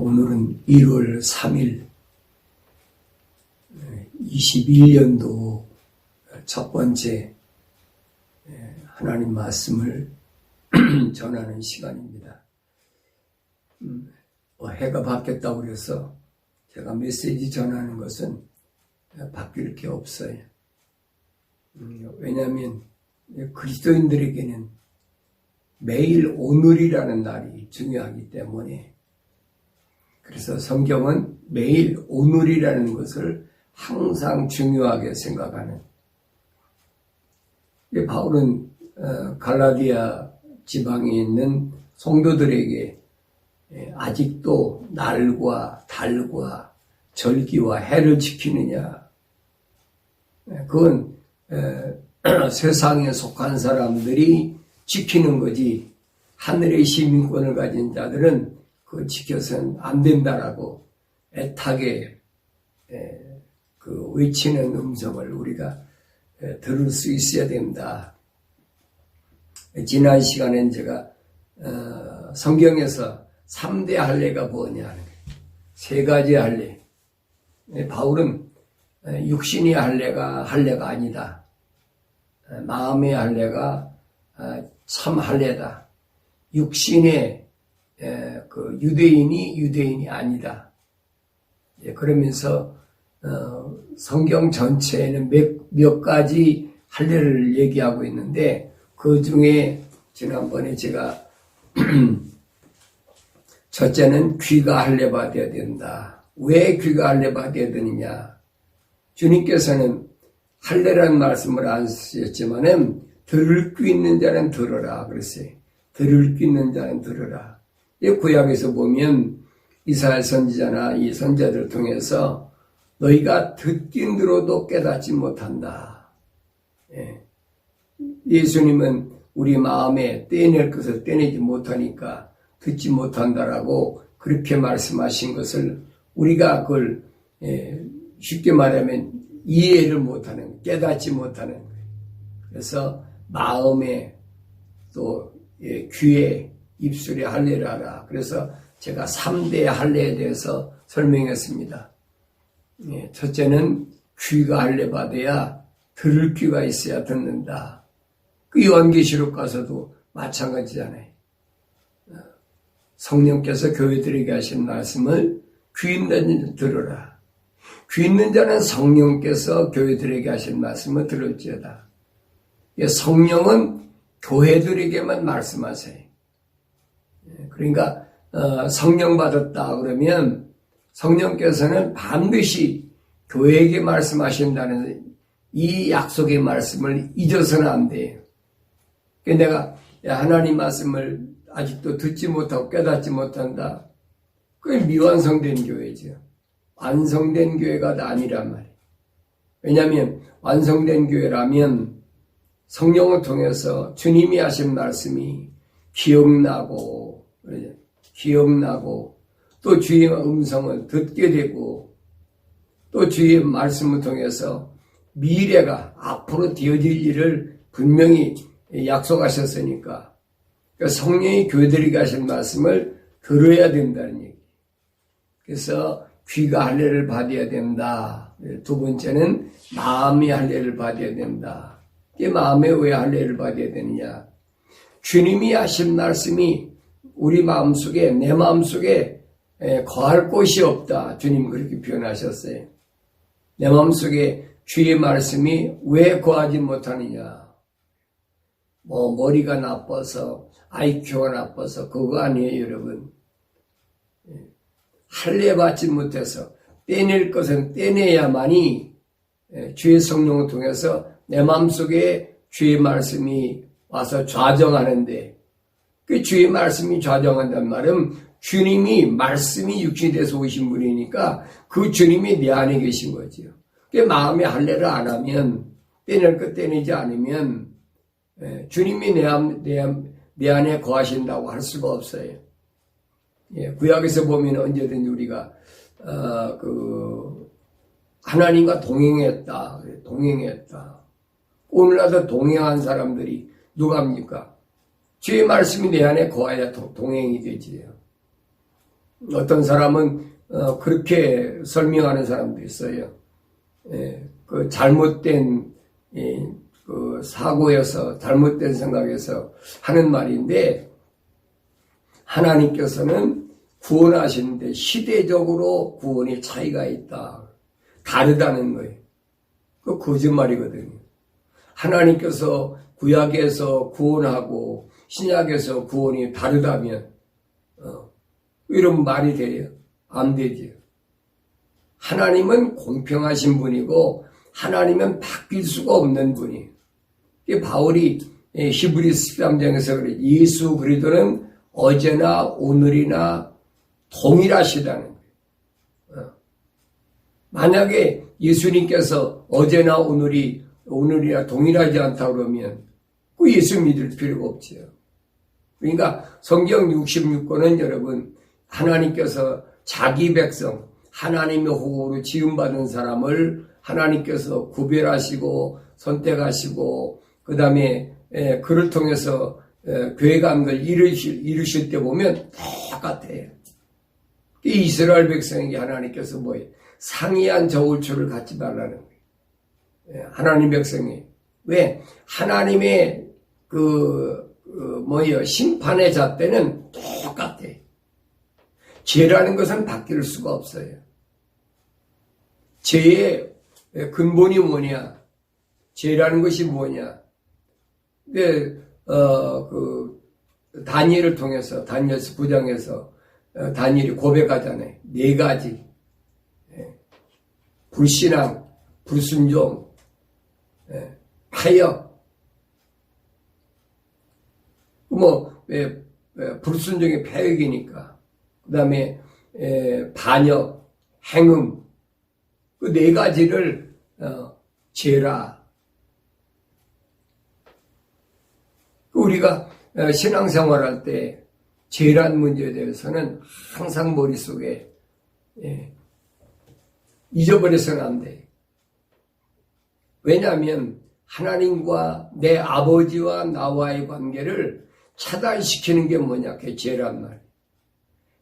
오늘은 1월 3일 21년도 첫 번째 하나님 말씀을 전하는 시간입니다. 해가 바뀌었다고 그래서 제가 메시지 전하는 것은 바뀔 게 없어요. 왜냐하면 그리스도인들에게는 매일 오늘이라는 날이 중요하기 때문에, 그래서 성경은 매일 오늘이라는 것을 항상 중요하게 생각하는, 바울은 갈라디아 지방에 있는 성도들에게 아직도 날과 달과 절기와 해를 지키느냐, 그건 세상에 속한 사람들이 지키는 거지 하늘의 시민권을 가진 자들은 그거 지켜서는 안 된다라고 애타게 외치는 음성을 우리가 들을 수 있어야 된다. 지난 시간엔 제가 성경에서 3대 할례가 뭐냐 하는 거예요. 세 가지 할례. 바울은 육신의 할례가 아니다. 마음의 할례가 참 할례다. 육신의 유대인이 아니다. 그러면서 성경 전체에는 몇 가지 할례를 얘기하고 있는데, 그 중에 지난번에 제가 첫째는 귀가 할례 받아야 된다. 왜 귀가 할례 받아야 되느냐? 주님께서는 할례라는 말씀을 안 쓰셨지만은 들을 귀 있는 자는 들어라 그랬어요. 들을 귀 있는 자는 들어라. 이 구약에서 보면 이사야 선지자나 이 선지자들을 통해서 너희가 듣긴 들어도 깨닫지 못한다. 예수님은 우리 마음에 떼낼 것을 떼내지 못하니까 듣지 못한다라고 그렇게 말씀하신 것을 우리가 그걸 쉽게 말하면 이해를 못하는, 깨닫지 못하는 거예요. 그래서 마음에 또 귀에 입술에 할례를 하라. 그래서 제가 3대 할례에 대해서 설명했습니다. 첫째는 귀가 할례 받아야 들을 귀가 있어야 듣는다. 그 요한계시록 가서도 마찬가지잖아요. 성령께서 교회들에게 하신 말씀을 귀 있는 자 들으라. 귀 있는 자는 성령께서 교회들에게 하신 말씀을 들을지어다. 성령은 교회들에게만 말씀하세요. 그러니까 성령 받았다 그러면 성령께서는 반드시 교회에게 말씀하신다는 이 약속의 말씀을 잊어서는 안 돼요. 내가 하나님 말씀을 아직도 듣지 못하고 깨닫지 못한다. 그게 미완성된 교회죠. 완성된 교회가 아니란 말이에요. 왜냐하면 완성된 교회라면 성령을 통해서 주님이 하신 말씀이 기억나고 또 주의 음성을 듣게 되고 또 주의 말씀을 통해서 미래가 앞으로 되어질 일을 분명히 약속하셨으니까, 그러니까 성령이 교회들에게 하신 말씀을 들어야 된다는 얘기. 그래서 귀가 할례를 받아야 된다. 두 번째는 마음이 할례를 받아야 된다. 이게 마음에 왜 할례를 받아야 되느냐? 주님이 하신 말씀이 우리 마음속에, 내 마음속에 거할 곳이 없다. 주님 그렇게 표현하셨어요. 내 마음속에 주의 말씀이 왜 거하지 못하느냐? 머리가 나빠서, IQ가 나빠서 그거 아니에요, 여러분. 할례 받지 못해서 떼낼 것은 떼내야만이 주의 성령을 통해서 내 마음속에 주의 말씀이 와서 좌정하는데, 그 주의 말씀이 좌정한다는 말은 주님이 말씀이 육신이 돼서 오신 분이니까 그 주님이 내 안에 계신 거지요. 그 마음의 할례를 안 하면, 떼낼 것 떼내지 않으면 주님이 내 안에 거하신다고 할 수가 없어요. 구약에서 보면 언제든지 우리가 하나님과 동행했다. 오늘날도 동행한 사람들이 누가입니까? 주의 말씀이 내 안에 거해야 동행이 되지요. 어떤 사람은 그렇게 설명하는 사람도 있어요. 그 잘못된 그 사고에서 잘못된 생각에서 하는 말인데, 하나님께서는 구원하시는데 시대적으로 구원의 차이가 있다. 다르다는 거예요. 그 거짓말이거든요. 하나님께서 구약에서 구원하고 신약에서 구원이 다르다면 이런 말이 돼요? 안 되죠. 하나님은 공평하신 분이고 하나님은 바뀔 수가 없는 분이에요. 바울이 히브리서 13장에서 그래, 예수 그리스도는 어제나 오늘이나 동일하시다는 거예요. 만약에 예수님께서 어제나 오늘이나 동일하지 않다 그러면 그 예수 믿을 필요가 없죠. 그러니까 성경 66권은 여러분, 하나님께서 자기 백성, 하나님의 호흡으로 지음받은 사람을 하나님께서 구별하시고 선택하시고 그 다음에 그를 통해서 계획한 이루실 때 보면 똑같아요. 이스라엘 백성에게 하나님께서 뭐예요? 상이한 저울추를 갖지 말라는 거예요. 하나님 백성이. 왜? 하나님의 심판의 잣대는 똑같아요. 죄라는 것은 바뀔 수가 없어요. 죄의 근본이 뭐냐? 죄라는 것이 뭐냐? 다니엘을 통해서, 다니엘서 9장에서 다니엘이 고백하잖아요. 4가지. 불신앙, 불순종, 타협. 불순종이 폐역이니까. 그 다음에 반역, 행음. 그 4가지를 죄라. 우리가 신앙생활할 때 죄란 문제에 대해서는 항상 머릿속에 잊어버려서는 안 돼. 왜냐하면 하나님과 내 아버지와 나와의 관계를 차단시키는 게 뭐냐? 그게 죄란 말.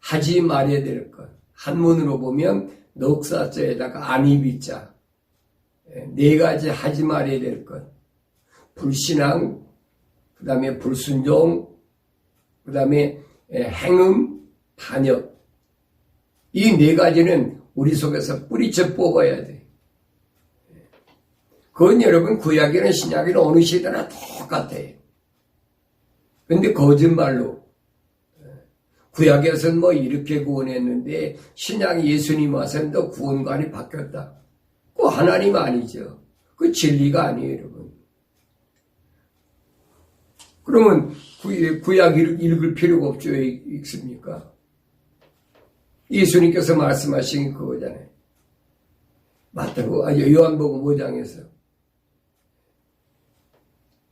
하지 말아야 될 것. 한문으로 보면 넉사자에다가 안이비자. 4가지 하지 말아야 될 것. 불신앙, 그 다음에 불순종, 그 다음에 행음, 반역. 이 4가지는 우리 속에서 뿌리쳐 뽑아야 돼. 그건 여러분 구약이나 신약이나 어느 시대나 똑같아요. 근데 거짓말로 구약에서는 이렇게 구원했는데 신약이 예수님 와서는 또 구원관이 바뀌었다. 그거 하나님 아니죠. 그 진리가 아니에요, 여러분. 그러면 구약 읽을 필요가 없죠. 왜 읽습니까? 예수님께서 말씀하신 그거잖아요. 요한복음 5장에서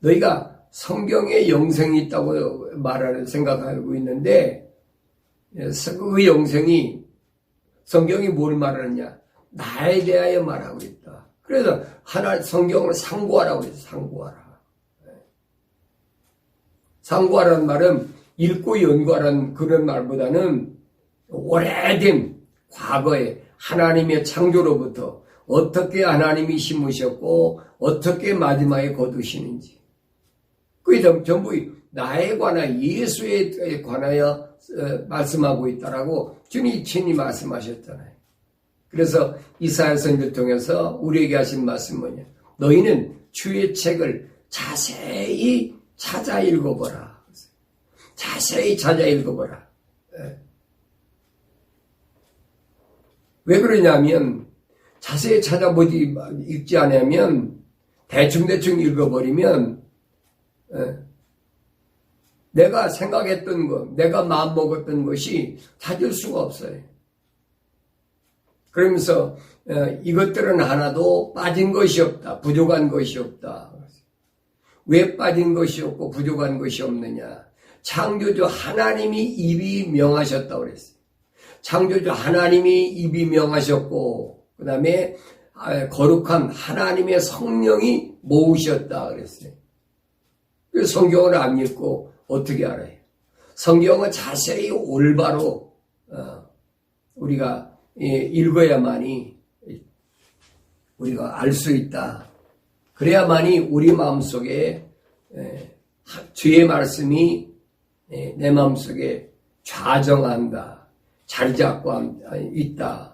너희가 성경에 영생이 있다고 생각하고 있는데 그 영생이 성경이 뭘 말하느냐? 나에 대하여 말하고 있다. 그래서 성경을 상고하라고 해서 상고하라. 상고하라는 말은 읽고 연구하라는 그런 말보다는 오래된 과거에 하나님의 창조로부터 어떻게 하나님이 심으셨고 어떻게 마지막에 거두시는지 그게 전부 나에 관하여 예수에 관하여 말씀하고 있다라고 주님이 친히 말씀하셨잖아요. 그래서 이사야 선지를 통해서 우리에게 하신 말씀은 뭐냐? 너희는 주의 책을 자세히 찾아 읽어보라. 자세히 찾아 읽어보라. 왜 그러냐면 자세히 찾아보지 읽지 않으면 대충 읽어버리면 내가 생각했던 것, 내가 마음먹었던 것이 찾을 수가 없어요. 그러면서 이것들은 하나도 빠진 것이 없다. 부족한 것이 없다. 왜 빠진 것이 없고 부족한 것이 없느냐? 창조주 하나님이 입이 명하셨다고 그랬어요. 창조주 하나님이 입이 명하셨고 그 다음에 거룩한 하나님의 성령이 모으셨다 그랬어요. 성경을 안 읽고 어떻게 알아요? 성경은 자세히 올바로 우리가 읽어야만이 우리가 알 수 있다. 그래야만이 우리 마음속에 주의 말씀이 내 마음속에 좌정한다. 자리 잡고 있다.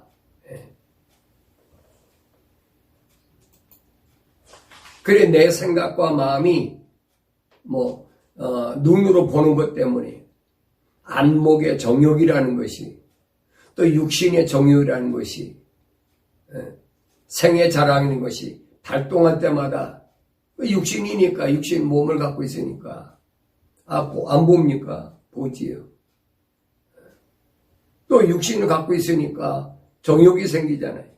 그래 내 생각과 마음이 눈으로 보는 것 때문에 안목의 정욕이라는 것이 또 육신의 정욕이라는 것이 생의 자랑인 것이 발동할 때마다 육신이니까 육신 몸을 갖고 있으니까 안 봅니까? 보지요. 또 육신을 갖고 있으니까 정욕이 생기잖아요.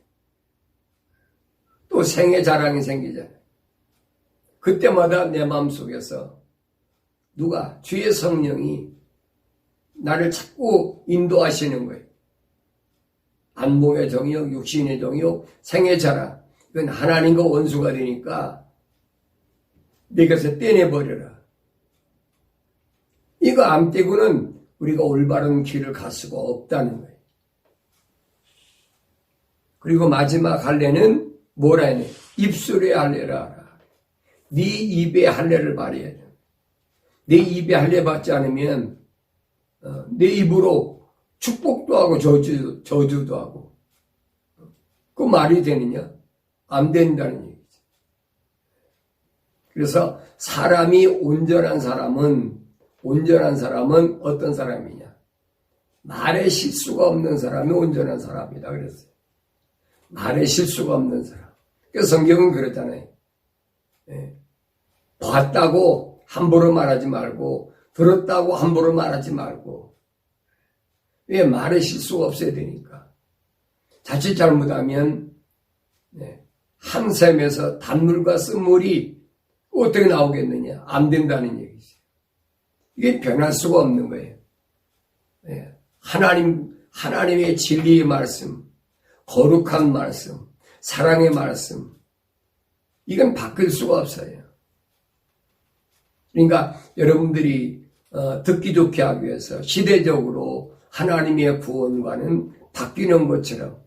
또 생의 자랑이 생기잖아요. 그때마다 내 마음속에서 누가 주의 성령이 나를 자꾸 인도하시는 거예요. 안목의 정욕, 육신의 정욕, 생의 자랑. 이건 하나님과 원수가 되니까 내 것을 떼내버려라. 이거 안 떼고는 우리가 올바른 길을 갈 수가 없다는 거예요. 그리고 마지막 할례는 뭐라 했냐? 입술에 할례라 하라. 네 입에 할례를 발해야 돼. 내 입에 할례 받지 않으면 내 입으로 축복도 하고 저주도 하고 그 말이 되느냐? 안 된다는 얘기죠. 그래서 사람이 온전한 사람은 어떤 사람이냐? 말에 실수가 없는 사람이 온전한 사람이다 그랬어요. 말에 실수가 없는 사람. 그래서 성경은 그렇잖아요. 봤다고 함부로 말하지 말고 들었다고 함부로 말하지 말고. 왜? 말에 실수가 없어야 되니까. 자칫 잘못하면 한 샘에서 단물과 쓴물이 어떻게 나오겠느냐? 안 된다는 얘기죠. 이게 변할 수가 없는 거예요. 하나님의 진리의 말씀, 거룩한 말씀, 사랑의 말씀, 이건 바뀔 수가 없어요. 그러니까 여러분들이 듣기 좋게 하기 위해서 시대적으로 하나님의 구원과는 바뀌는 것처럼,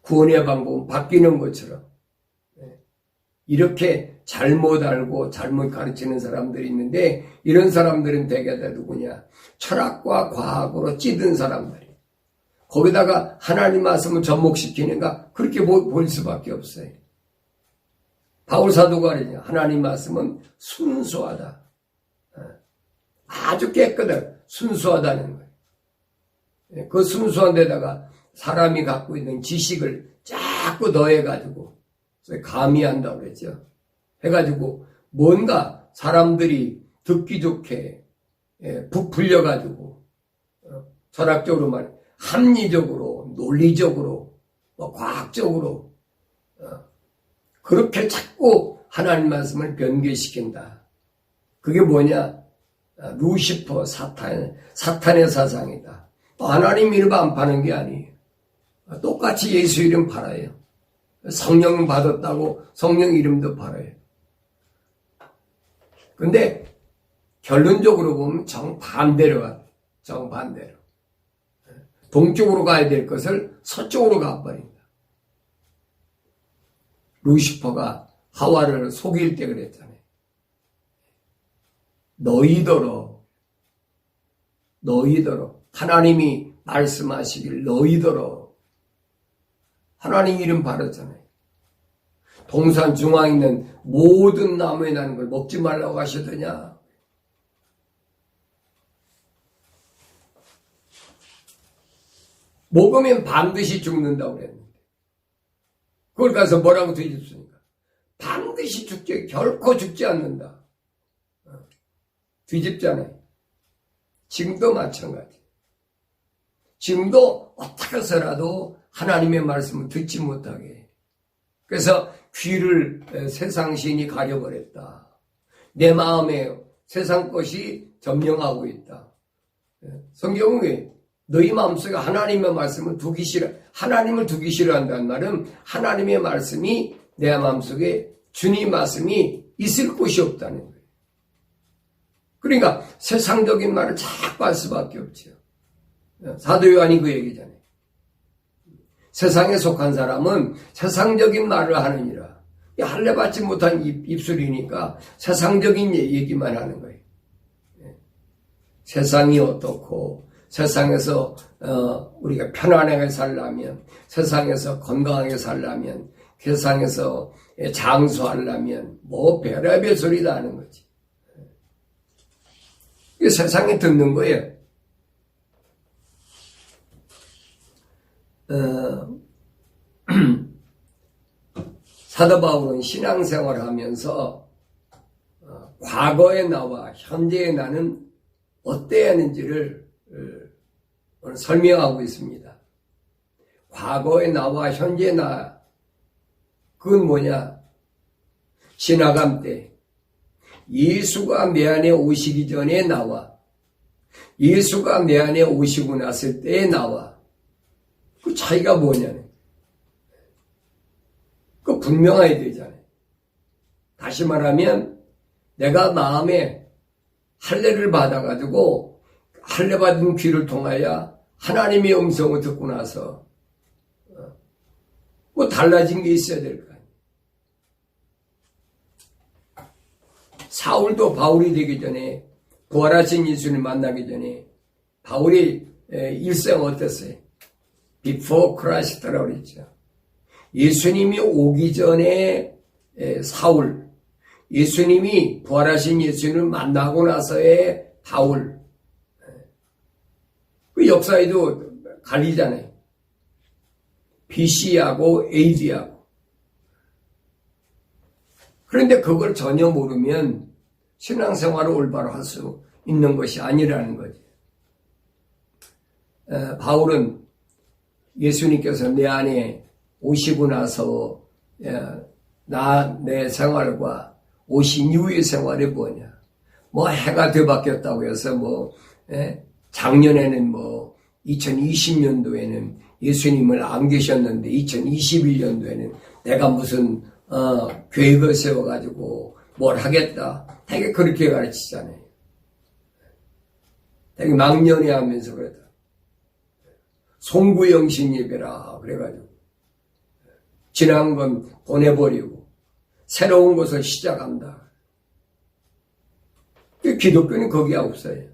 구원의 방법은 바뀌는 것처럼 이렇게 잘못 알고 잘못 가르치는 사람들이 있는데, 이런 사람들은 대개 다 누구냐? 철학과 과학으로 찌든 사람들이. 거기다가 하나님 말씀을 접목시키는가? 그렇게 볼 수밖에 없어요. 바울 사도가 그러냐? 하나님 말씀은 순수하다. 아주 깨끗하다. 순수하다는 거예요. 그 순수한 데다가 사람이 갖고 있는 지식을 자꾸 더해가지고 가미한다고 그랬죠. 해가지고 뭔가 사람들이 듣기 좋게 부풀려가지고 철학적으로 말해 합리적으로 논리적으로 과학적으로 그렇게 자꾸 하나님 말씀을 변개시킨다. 그게 뭐냐? 루시퍼 사탄의 사상이다. 하나님 이름 안 파는 게 아니에요. 똑같이 예수 이름 팔아요. 성령 받았다고 성령 이름도 팔아요. 근데 결론적으로 보면 정반대로 가요. 정반대로. 동쪽으로 가야 될 것을 서쪽으로 가버린다. 루시퍼가 하와를 속일 때 그랬잖아요. 너희더러 하나님이 말씀하시길 너희더러 하나님 이름 바랐잖아요. 동산 중앙에 있는 모든 나무에 나는 걸 먹지 말라고 하셨더냐? 먹으면 반드시 죽는다고 그랬는데 그걸 가서 뭐라고 뒤집습니까? 반드시 죽지, 결코 죽지 않는다. 뒤집잖아요. 지금도 마찬가지. 지금도 어떻게 해서라도 하나님의 말씀을 듣지 못하게. 그래서 귀를 세상 신이 가려버렸다. 내 마음에 세상 것이 점령하고 있다. 성경은 왜? 너희 마음속에 하나님의 말씀을 두기 싫어. 하나님을 두기 싫어한다는 말은 하나님의 말씀이 내 마음속에 주님 말씀이 있을 곳이 없다는 거예요. 그러니까 세상적인 말을 자꾸 할 수밖에 없죠. 사도 요한이 그 얘기잖아요. 세상에 속한 사람은 세상적인 말을 하느니라. 할례받지 못한 입술이니까 세상적인 얘기만 하는 거예요. 세상이 어떻고, 세상에서 우리가 편안하게 살려면, 세상에서 건강하게 살려면, 세상에서 장수하려면 뭐 별의별 소리 다 하는 거지. 이게 세상에 듣는 거예요. 사도 바울은 신앙생활을 하면서 과거의 나와 현재의 나는 어때야 하는지를 오늘 설명하고 있습니다. 과거의 나와 현재의 나, 그건 뭐냐? 지나감 때 예수가 내 안에 오시기 전에 나와 예수가 내 안에 오시고 났을 때의 나와 그 차이가 뭐냐는 그 분명해야 되잖아요. 다시 말하면 내가 마음에 할례를 받아가지고 할례 받은 귀를 통하여 하나님의 음성을 듣고 나서 뭐 달라진 게 있어야 될 거 아니에요. 사울도 바울이 되기 전에 부활하신 예수를 만나기 전에 바울의 일생 어땠어요? Before Christ라고 그랬죠. 예수님이 오기 전에 사울, 예수님이 부활하신 예수님을 만나고 나서의 바울, 그 역사에도 갈리잖아요. BC하고 AD하고. 그런데 그걸 전혀 모르면 신앙생활을 올바로 할 수 있는 것이 아니라는 거죠. 바울은 예수님께서 내 안에 오시고 나서 내 생활과 오신 이후의 생활이 뭐냐. 뭐 해가 되바뀌었다고 해서 작년에는 2020년도에는 예수님을 안 계셨는데 2021년도에는 내가 무슨 계획을 세워가지고 뭘 하겠다. 되게 그렇게 가르치잖아요. 되게 망연해하면서 그랬다. 송구영신 예배라 그래가지고 지난 건 보내버리고 새로운 것을 시작한다. 기독교는 거기에 없어요.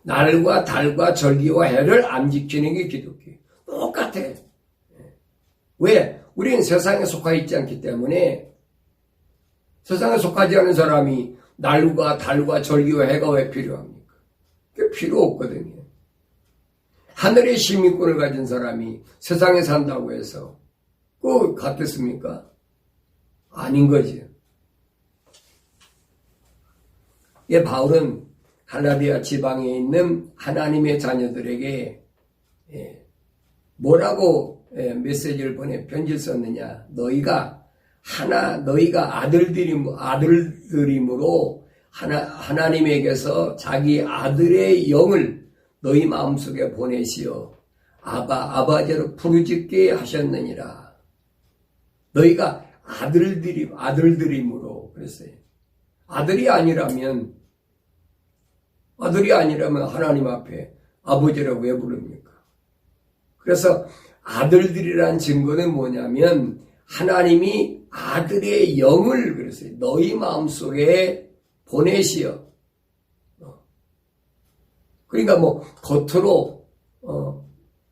날과 달과 절기와 해를 안 지키는 게 기독교. 똑같아. 왜? 우리는 세상에 속하 있지 않기 때문에 세상에 속하지 않은 사람이 날과 달과 절기와 해가 왜 필요합니까? 그게 필요 없거든요. 하늘의 시민권을 가진 사람이 세상에 산다고 해서 그거 같겠습니까? 아닌 거지요. 바울은 갈라디아 지방에 있는 하나님의 자녀들에게 뭐라고 메시지를 보내 편지를 썼느냐. 너희가 아들들임으로 하나님에게서 자기 아들의 영을 너희 마음속에 보내시어 아버지로 부르짖게 하셨느니라. 너희가 아들들임으로 그랬어요. 아들이 아니라면 하나님 앞에 아버지라고 왜 부릅니까? 그래서 아들들이란 증거는 뭐냐면 하나님이 아들의 영을 그랬어요. 너희 마음속에 보내시어. 그러니까 겉으로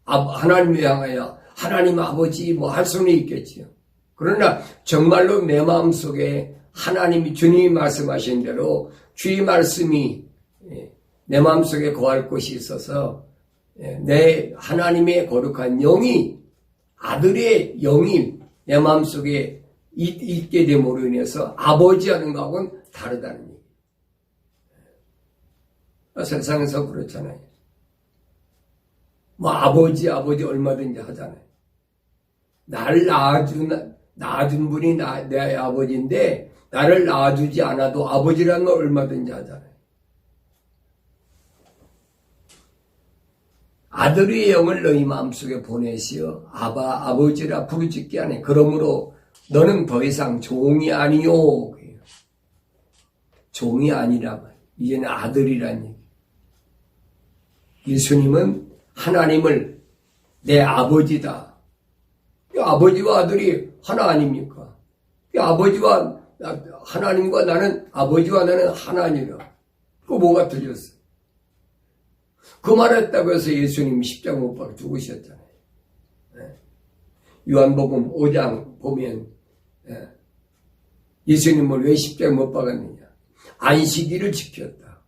하나님을 향하여 하나님 아버지 할 수는 있겠지요. 그러나 정말로 내 마음속에 하나님이 주님이 말씀하신 대로 주의 말씀이 내 마음속에 거할 곳이 있어서 내 하나님의 거룩한 영이 아들의 영이 내 마음속에 있게 됨으로 인해서 아버지 하는 거하고는 다르다는 얘기예요. 세상에서 그렇잖아요. 아버지 얼마든지 하잖아요. 나를 낳아준 분이 내 아버지인데 나를 낳아주지 않아도 아버지라는 걸 얼마든지 하잖아요. 아들의 영을 너희 마음속에 보내시어 아버지라 부르짖게 하네. 그러므로 너는 더 이상 종이 아니요. 종이 아니라 말이에요. 이제는 아들이란 얘기. 예수님은 하나님을 내 아버지다. 아버지와 아들이 하나 아닙니까? 아버지와 하나님과 나는 아버지와 나는 하나니라. 그 뭐가 틀렸어? 그 말했다고 해서 예수님이 십자가 못 박아 죽으셨잖아요. 요한복음 5장 보면 예수님을 왜 십자가 못 박았느냐? 안식일을 지켰다.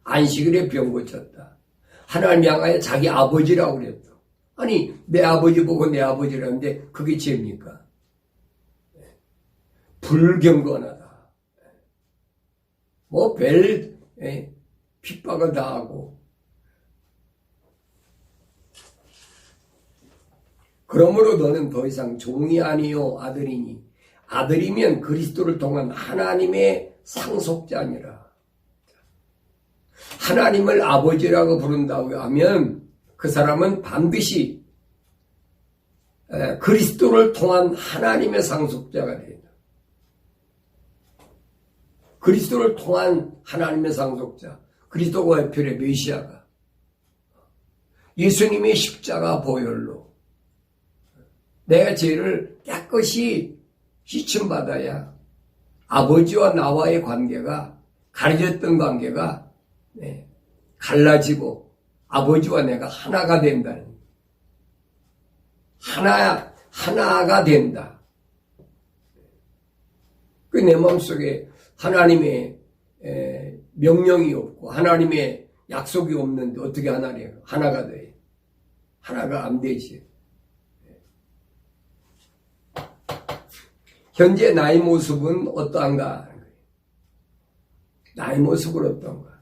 안식일에 병 고쳤다. 하나님 향하여 자기 아버지라고 그랬다. 아니 내 아버지 보고 내 아버지라는데 그게 죄입니까? 불경건하다. 뭐 별 핍박을 당하고 그러므로 너는 더 이상 종이 아니요 아들이니 아들이면 그리스도를 통한 하나님의 상속자니라. 하나님을 아버지라고 부른다고 하면 그 사람은 반드시 그리스도를 통한 하나님의 상속자가 된다. 그리스도를 통한 하나님의 상속자, 그리스도가 표의 메시아가 예수님의 십자가 보혈로 내 죄를 깨끗이 씻음받아야 아버지와 나와의 관계가 가려졌던 관계가 갈라지고 아버지와 내가 하나가 된다는 하나가 된다. 그 내 마음속에 하나님의 명령이 없고 하나님의 약속이 없는데 어떻게 하나가 돼? 하나가 안 되지. 현재 나의 모습은 어떠한가? 나의 모습은 어떠한가?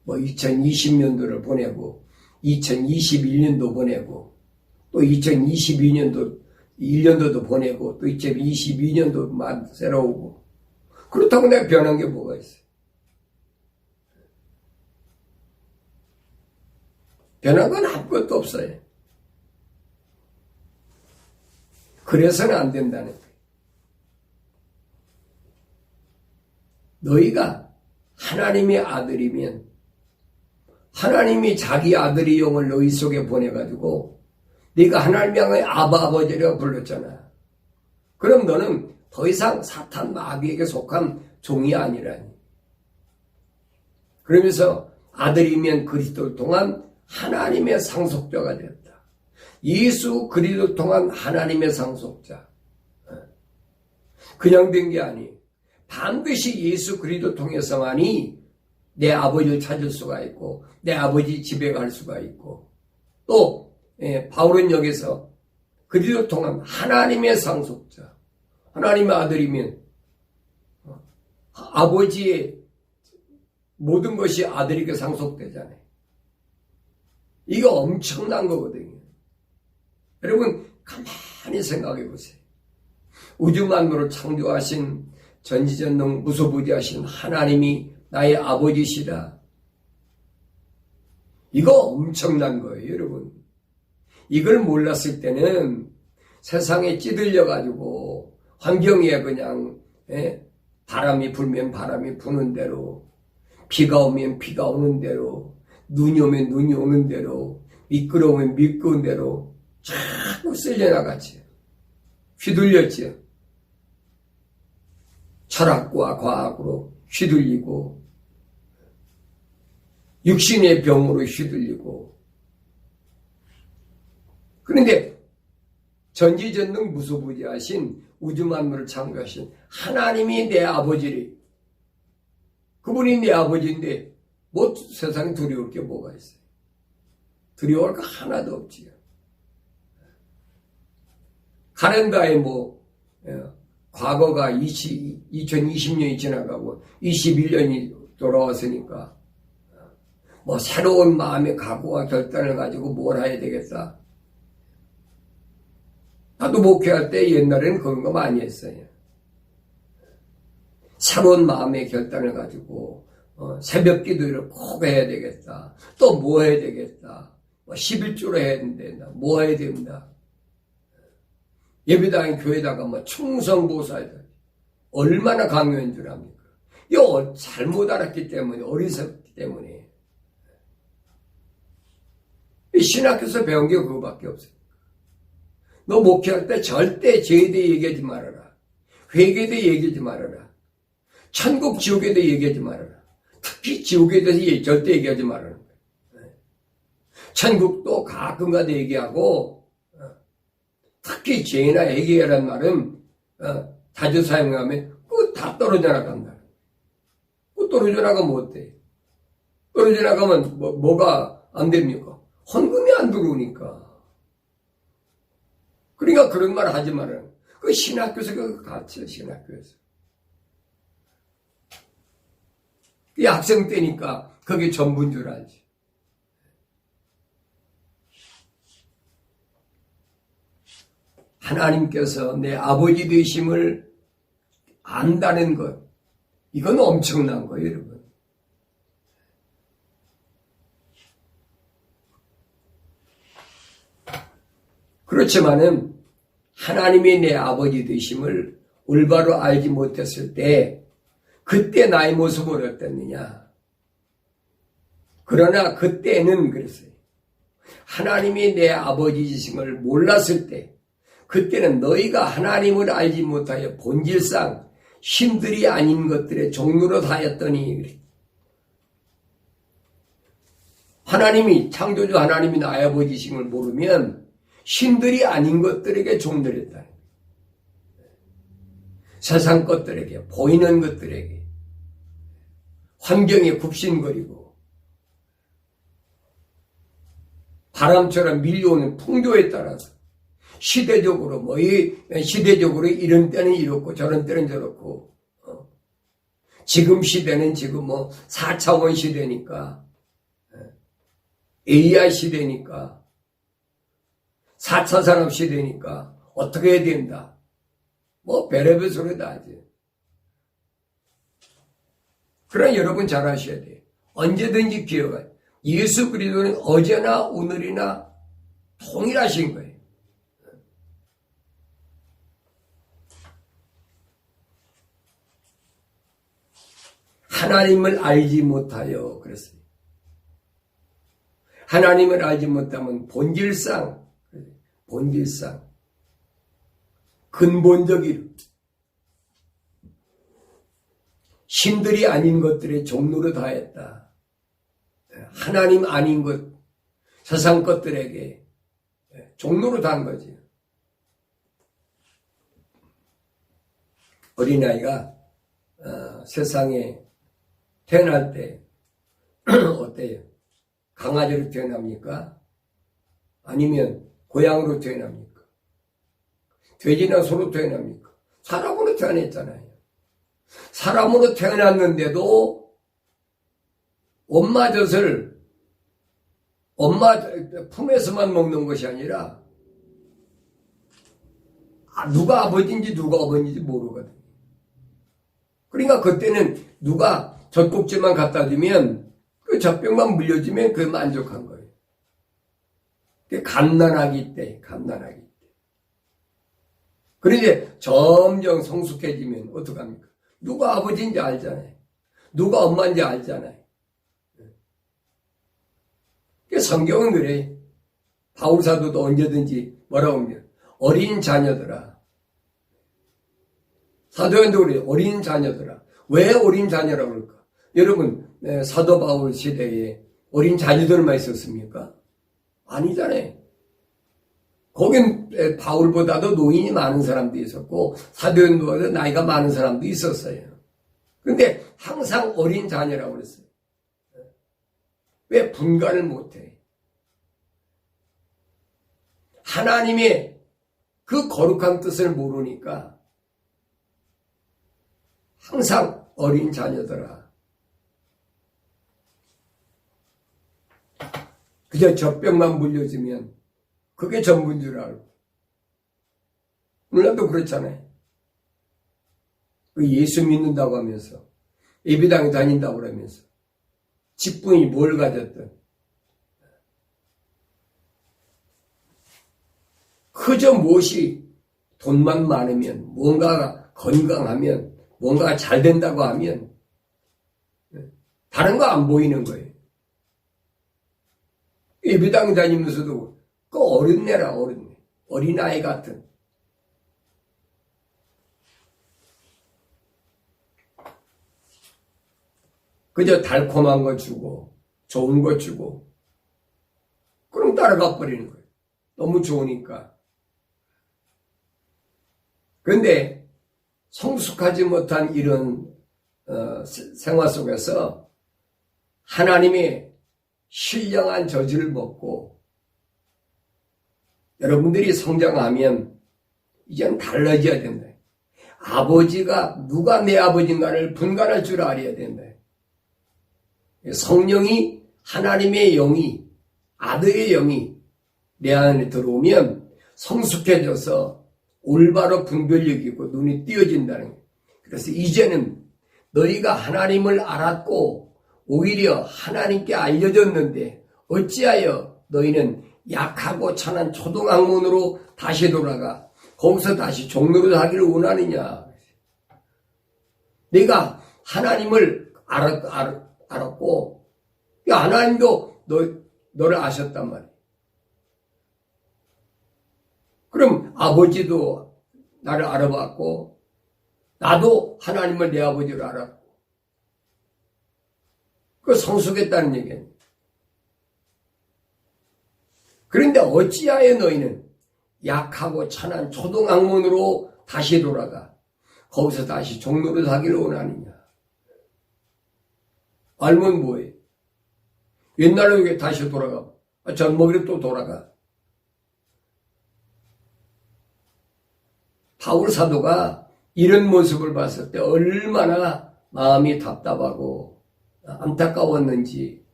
뭐 2020년도를 보내고 2021년도 보내고 또 2022년도 1년도도 보내고 또 2022년도 새로 오고 그렇다고 내가 변한 게 뭐가 있어요? 변한 건 아무것도 없어요. 그래서는 안 된다는 거예요. 너희가 하나님의 아들이면 하나님이 자기 아들의 영을 너희 속에 보내가지고 네가 하나님 향해 아버지라고 불렀잖아. 그럼 너는 더 이상 사탄 마귀에게 속한 종이 아니라니. 그러면서 아들이면 그리스도를 통한 하나님의 상속자가 되었다. 예수 그리스도를 통한 하나님의 상속자. 그냥 된 게 아니. 반드시 예수 그리스도 통해서만이 내 아버지를 찾을 수가 있고 내 아버지 집에 갈 수가 있고 또 바울은 여기서 그리스도를 통한 하나님의 상속자. 하나님의 아들이면 아버지의 모든 것이 아들에게 상속되잖아요. 이거 엄청난 거거든요. 여러분 가만히 생각해 보세요. 우주 만물을 창조하신 전지전능 무소부지하신 하나님이 나의 아버지시라. 이거 엄청난 거예요, 여러분. 이걸 몰랐을 때는 세상에 찌들려가지고 환경에 그냥 바람이 불면 바람이 부는 대로 비가 오면 비가 오는 대로 눈이 오면 눈이 오는 대로 미끄러우면 미끄러운 대로 자꾸 쓸려나갔지. 휘둘렸지. 철학과 과학으로 휘둘리고 육신의 병으로 휘둘리고 그런데 전지전능 무소부지하신 우주 만물을 창조하신 하나님이 내 아버지래. 그분이 내 아버지인데 뭐 세상에 두려울 게 뭐가 있어요? 두려울 거 하나도 없지요. 카렌다에 과거가 2020년이 지나가고 21년이 돌아왔으니까 새로운 마음의 각오와 결단을 가지고 뭘 해야 되겠다. 나도 목회할 때 옛날에는 그런 거 많이 했어요. 새로운 마음의 결단을 가지고 새벽 기도를 꼭 해야 되겠다. 또 뭐 해야 되겠다. 11조로 해야 된다. 뭐 해야 된다. 예배당에 교회다가 충성보살이다. 얼마나 강요한 줄 압니까? 이거 잘못 알았기 때문에 어리석기 때문에 신학교에서 배운 게 그거밖에 없어요. 너 목회할 때 절대 죄에 대해 얘기하지 말아라. 회개에 대해 얘기하지 말아라. 천국 지옥에 대해 얘기하지 말아라. 특히 지옥에 대해서 절대 얘기하지 말아라. 천국도 가끔가다 얘기하고 특히 죄나 회개라는 말은 자주 사용하면 그거 다 떨어져 나간다. 그 떨어져 나가면 어때? 떨어져 나가면 뭐가 안 됩니까? 헌금이 안 들어오니까. 그러니까 그런 말 하지 말아라. 그 신학교에서 그거 가르쳐, 신학교에서. 이 학생 때니까 그게 전부인 줄 알지. 하나님께서 내 아버지 되심을 안다는 것, 이건 엄청난 거예요, 여러분. 그렇지만은 하나님이 내 아버지 되심을 올바로 알지 못했을 때 그때 나의 모습을 어땠느냐. 그러나 그때는 그랬어요. 하나님이 내 아버지 되심을 몰랐을 때 그때는 너희가 하나님을 알지 못하여 본질상 신들이 아닌 것들의 종류로 하였더니 하나님이 창조주 하나님이 나의 아버지심을 모르면 신들이 아닌 것들에게 종들였다. 세상 것들에게, 보이는 것들에게, 환경에 굽신거리고 바람처럼 밀려오는 풍조에 따라서 시대적으로 시대적으로 이런 때는 이렇고 저런 때는 저렇고 지금 시대는 지금 4차원 시대니까 AI 시대니까 4차 산업 시대니까 어떻게 해야 된다. 별의별 소리 다 하지. 그러나 여러분 잘 아셔야 돼요. 언제든지 기억하세요. 예수 그리스도는 어제나 오늘이나 동일하신 거예요. 하나님을 알지 못하여 그랬어요. 하나님을 알지 못하면 본질상 근본적인 신들이 아닌 것들의 종로를 다했다. 하나님 아닌 것, 세상 것들에게 종로를 다한 거지. 어린아이가 세상에 태어날 때 어때요? 강아지로 태어납니까? 아니면 고양이로 태어납니까? 돼지나 소로 태어납니까? 사람으로 태어났잖아요. 사람으로 태어났는데도 엄마 젖을 엄마 품에서만 먹는 것이 아니라 누가 아버지인지 누가 어머니인지 모르거든. 그러니까 그때는 누가 젖꼭지만 갖다 주면 그 젖병만 물려주면 그 만족한 거예요. 갓난아기 때. 그런데 점점 성숙해지면 어떡합니까? 누가 아버지인지 알잖아요. 누가 엄마인지 알잖아요. 성경은 그래. 바울사도도 언제든지 뭐라고 하면 어린 자녀들아. 사도행전도 그래요. 어린 자녀들아. 왜 어린 자녀라고 그럴까? 여러분 사도 바울 시대에 어린 자녀들만 있었습니까? 아니잖아요. 거긴 바울보다도 노인이 많은 사람도 있었고 사도행전보다 나이가 많은 사람도 있었어요. 그런데 항상 어린 자녀라고 그랬어요. 왜 분간을 못해? 하나님의 그 거룩한 뜻을 모르니까 항상 어린 자녀들아. 그저 젖병만 물려주면 그게 전부인 줄 알고. 물론도 그렇잖아요. 예수 믿는다고 하면서 예배당에 다닌다고 하면서 직분이 뭘 가졌든 그저 무엇이 돈만 많으면 뭔가가 건강하면 뭔가가 잘 된다고 하면 다른 거 안 보이는 거예요. 예배당 다니면서도 그 어린애라 어린애. 어린아이 같은 그저 달콤한 거 주고 좋은 거 주고 그럼 따라가 버리는 거예요. 너무 좋으니까. 그런데 성숙하지 못한 이런 생활 속에서 하나님의 신령한 저주를 먹고 여러분들이 성장하면 이제는 달라져야 된다. 아버지가 누가 내 아버지인가를 분간할 줄 알아야 된다. 성령이 하나님의 영이 아들의 영이 내 안에 들어오면 성숙해져서 올바로 분별력이 있고 눈이 띄어진다는 거예요. 그래서 이제는 너희가 하나님을 알았고 오히려 하나님께 알려졌는데 어찌하여 너희는 약하고 천한 초등학문으로 다시 돌아가 거기서 다시 종로를 하기를 원하느냐. 내가 하나님을 알았고 하나님도 너를 아셨단 말이야. 그럼 아버지도 나를 알아봤고 나도 하나님을 내 아버지로 알았고 그 성숙했다는 얘기예요. 그런데 어찌하여 너희는 약하고 천한 초등학문으로 다시 돌아가 거기서 다시 종로를 하기를 원하느냐. 알면 뭐해? 옛날에 왜 다시 돌아가? 젖먹이로 또 돌아가. 바울 사도가 이런 모습을 봤을 때 얼마나 마음이 답답하고 안타까웠는지.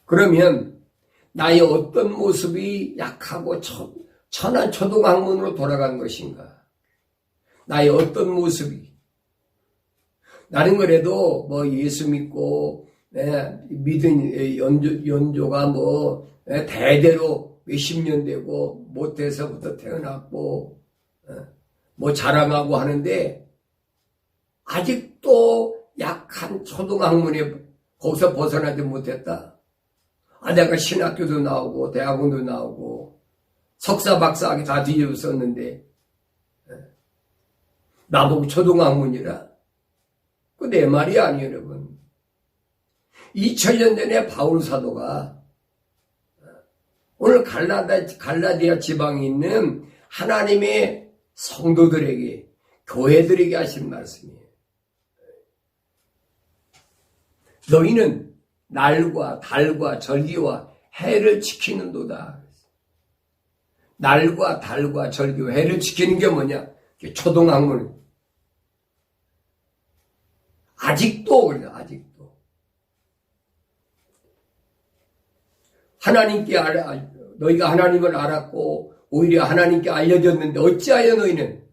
그러면 나의 어떤 모습이 약하고 천한 초등학문으로 돌아간 것인가? 나의 어떤 모습이 나는 그래도 뭐 예수 믿고 믿은 연조가 뭐 대대로 몇십 년 되고 모태에서부터 태어났고 뭐 자랑하고 하는데 아직도 약한 초등학문에 거기서 벗어나지 못했다. 내가 신학교도 나오고 대학원도 나오고 석사 박사학위 다 뒤집어 썼는데 나보고 초등학문이라 그 내 말이 아니에요, 여러분. 2000년 전에 바울 사도가 오늘 갈라디아 지방에 있는 하나님의 성도들에게 교회들에게 하신 말씀이에요. 너희는 날과 달과 절기와 해를 지키는도다. 날과 달과 절기와 해를 지키는 게 뭐냐? 초등학문. 아직도 그래요. 아직도. 너희가 하나님을 알았고 오히려 하나님께 알려졌는데 어찌하여 너희는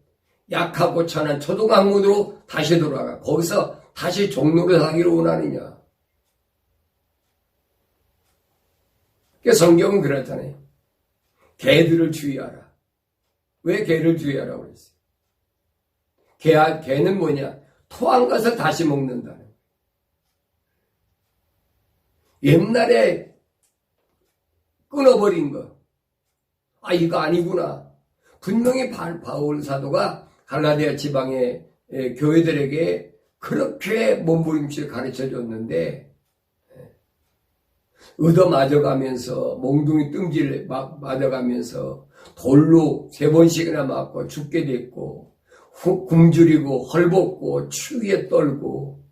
약하고 천한 초등학문으로 다시 돌아가 거기서 다시 종로를 하기를 원하느냐. 성경은 그렇잖아요. 개들을 주의하라. 왜 개를 주의하라고 그랬어요? 개는 뭐냐? 토한 것을 다시 먹는다는. 옛날에 끊어버린 거. 이거 아니구나. 분명히 바울 사도가 갈라디아 지방의 교회들에게 그렇게 몸부림칠 가르쳐 줬는데 얻어 맞아가면서 몽둥이 뜸질 맞아가면서 돌로 3번씩이나 맞고 죽게 됐고 굶주리고 헐벗고 추위에 떨고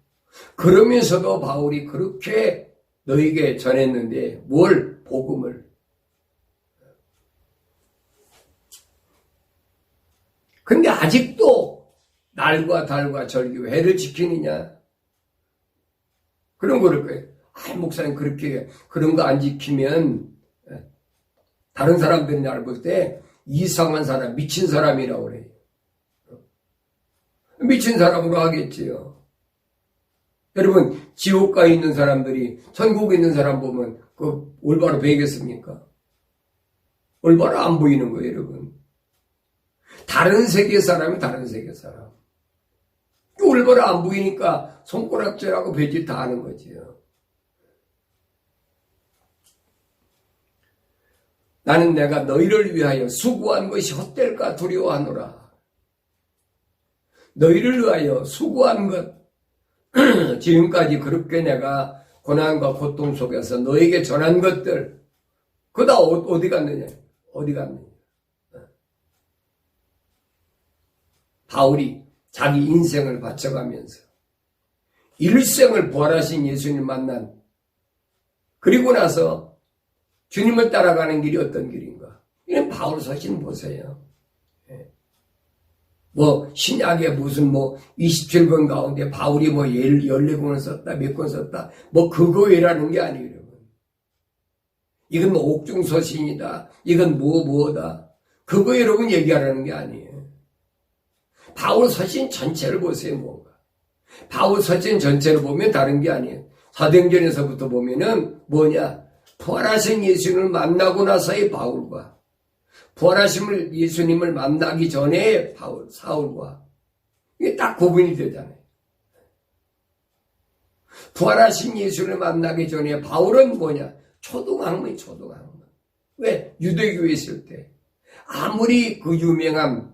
그러면서도 바울이 그렇게 너에게 전했는데 뭘? 복음을. 근데 아직도 날과 달과 절기 해를 지키느냐? 그런 거를 거예요. 목사님 그렇게 그런 거 안 지키면 다른 사람들이 나를 볼 때 이상한 사람, 미친 사람이라고 그래요. 미친 사람으로 하겠지요. 여러분 지옥가에 있는 사람들이 천국에 있는 사람 보면 그 올바로 보이겠습니까? 올바로 안 보이는 거예요, 여러분. 다른 세계 사람이 다른 세계 사람. 올바로 안 보이니까 손가락질하고 배짓 다 하는 거지요. 나는 내가 너희를 위하여 수고한 것이 헛될까 두려워하노라. 너희를 위하여 수고한 것, 지금까지 그렇게 내가 고난과 고통 속에서 너에게 전한 것들, 그다 어디 갔느냐? 어디 갔느냐? 바울이 자기 인생을 바쳐가면서 일생을 부활하신 예수님 만난, 그리고 나서 주님을 따라가는 길이 어떤 길인가? 이런 바울 서신 보세요. 신약에 무슨 27권 가운데 바울이 14권을 썼다, 몇 권 썼다, 그거라는 게 아니에요, 여러분. 이건 옥중서신이다, 이건 뭐다. 그거 여러분 얘기하라는 게 아니에요. 바울 서신 전체를 보세요, 뭔가. 바울 서신 전체를 보면 다른 게 아니에요. 사도행전에서부터 보면은 부활하신 예수님을 만나고 나서의 바울과 부활하신 예수님을 만나기 전에 사울과 이게 딱 구분이 되잖아요. 부활하신 예수님을 만나기 전에 바울은 초등학문이 초등학문. 왜? 유대교에 있을 때 아무리 그 유명한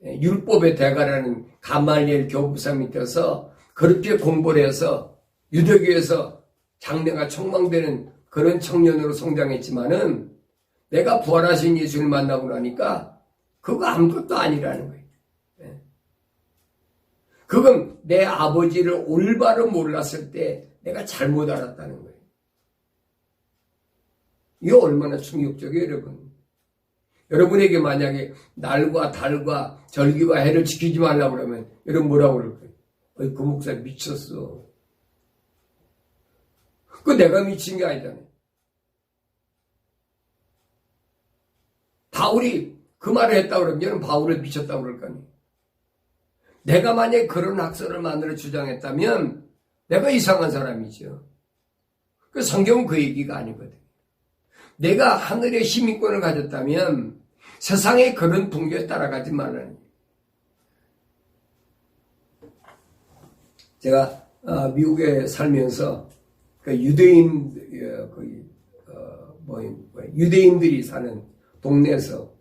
율법의 대가라는 가말리엘 교부사 밑에서 그렇게 공부를 해서 유대교에서 장래가 촉망되는 그런 청년으로 성장했지만은 내가 부활하신 예수를 만나고 나니까 그거 아무것도 아니라는 거예요. 그건 내 아버지를 올바로 몰랐을 때 내가 잘못 알았다는 거예요. 이게 얼마나 충격적이에요, 여러분. 여러분에게 만약에 날과 달과 절기와 해를 지키지 말라고 그러면 여러분 뭐라고 그럴 거예요? 그 목사 미쳤어. 그거 내가 미친 게 아니잖아요. 바울이 그 말을 했다고 그러면 여러분 바울을 미쳤다고 그럴 거 아니에요. 내가 만약에 그런 학설을 만들어 주장했다면 내가 이상한 사람이죠. 그 성경은 그 얘기가 아니거든. 내가 하늘의 시민권을 가졌다면 세상의 그런 풍조에 따라가지 말라는 거예요. 제가 미국에 살면서 그 유대인들이 사는 동네에서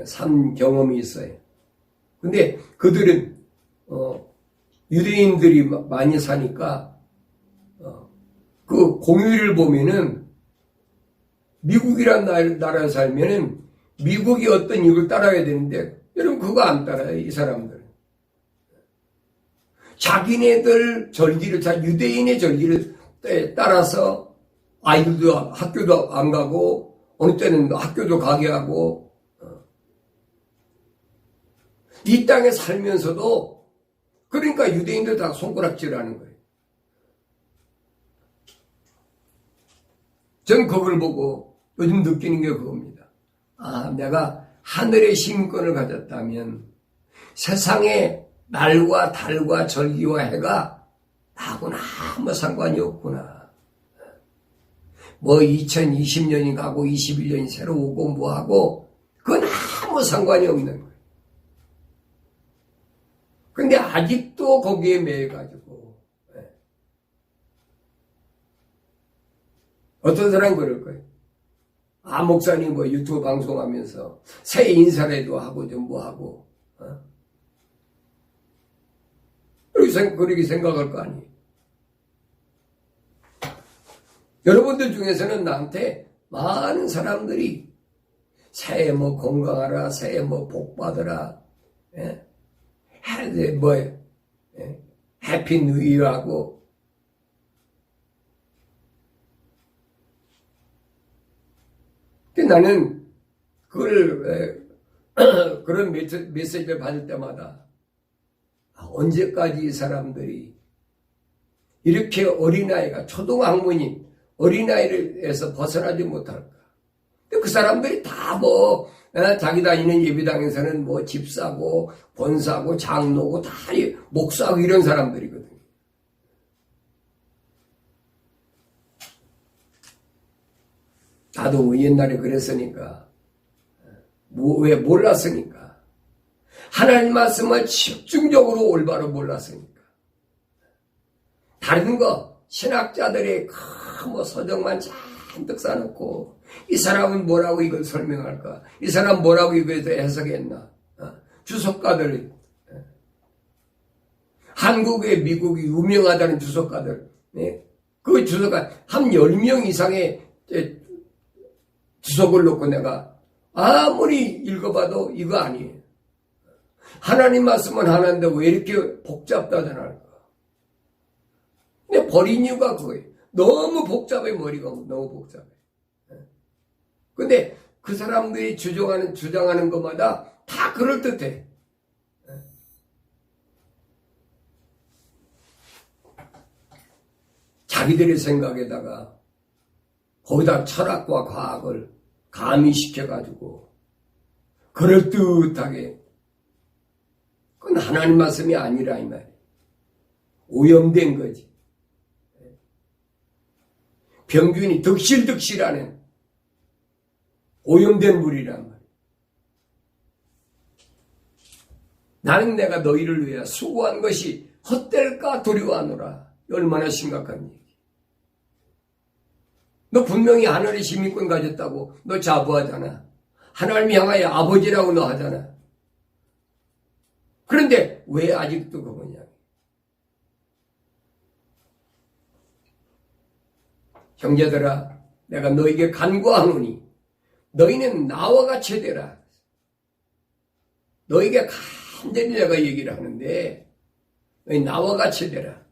산 경험이 있어요. 근데 그들은 유대인들이 많이 사니까 그 공휴일을 보면은 미국이란 나라에 살면은 미국이 어떤 이걸 따라야 되는데 여러분 그거 안 따라요, 이 사람들. 자기네들 절기를, 유대인의 절기를 따라서 아이들도 학교도 안 가고 어느 때는 학교도 가게 하고 이 땅에 살면서도 그러니까 유대인들 다 손가락질하는 거예요. 전 그걸 보고 요즘 느끼는 게 그겁니다. 내가 하늘의 시민권을 가졌다면 세상에 날과 달과 절기와 해가 나하고는 아무 상관이 없구나. 2020년이 가고 21년이 새로 오고 뭐하고 그건 아무 상관이 없는 거예요. 근데 아직도 거기에 매여가지고 어떤 사람은 그럴 거예요. 목사님 유튜브 방송하면서 새해 인사라도 하고 좀 뭐하고 그렇게 생각할 거 아니에요. 여러분들 중에서는 나한테 많은 사람들이 새해 건강하라, 새해 복 받으라, 해피 뉴 이어하고 나는 그런 메시지를 받을 때마다 언제까지 이 사람들이 이렇게 어린아이가 초등학문인 어린아이에서 벗어나지 못할까? 근데 그 사람들이 다 자기 다니는 예배당에서는 집사고 권사고 장로고 다 목사고 이런 사람들이거든요. 나도 옛날에 그랬으니까 왜 몰랐으니까 하나님 말씀을 집중적으로 올바로 몰랐으니까 다른 거 신학자들의 서적만 잘 잔뜩 쌓아놓고 이 사람은 뭐라고 이걸 설명할까? 이 사람 뭐라고 이거에 대해 해석했나? 주석가들, 한국에 미국이 유명하다는 주석가들, 그 주석가 한 10명 이상의 주석을 놓고 내가 아무리 읽어봐도 이거 아니에요. 하나님 말씀은 하나인데 왜 이렇게 복잡다 전할까? 근데 버린 이유가 그거예요. 너무 복잡해, 머리가 너무 복잡해. 근데 그 사람들이 주장하는 것마다 다 그럴듯해. 자기들의 생각에다가 거기다 철학과 과학을 가미시켜가지고 그럴듯하게, 그건 하나님 말씀이 아니라 이 말이에요. 오염된 거지. 병균이 득실득실하는 오염된 물이란 말이에요. 나는 내가 너희를 위해 수고한 것이 헛될까 두려워하노라. 얼마나 심각한 얘기. 너 분명히 하늘의 시민권 가졌다고 너 자부하잖아. 하나님 향하여 아버지라고 너 하잖아. 그런데 왜 아직도 그거냐? 형제들아, 내가 너에게 간구하노니 너희는 나와 같이 되라. 너에게 간절히 내가 얘기를 하는데 너희 나와 같이 되라.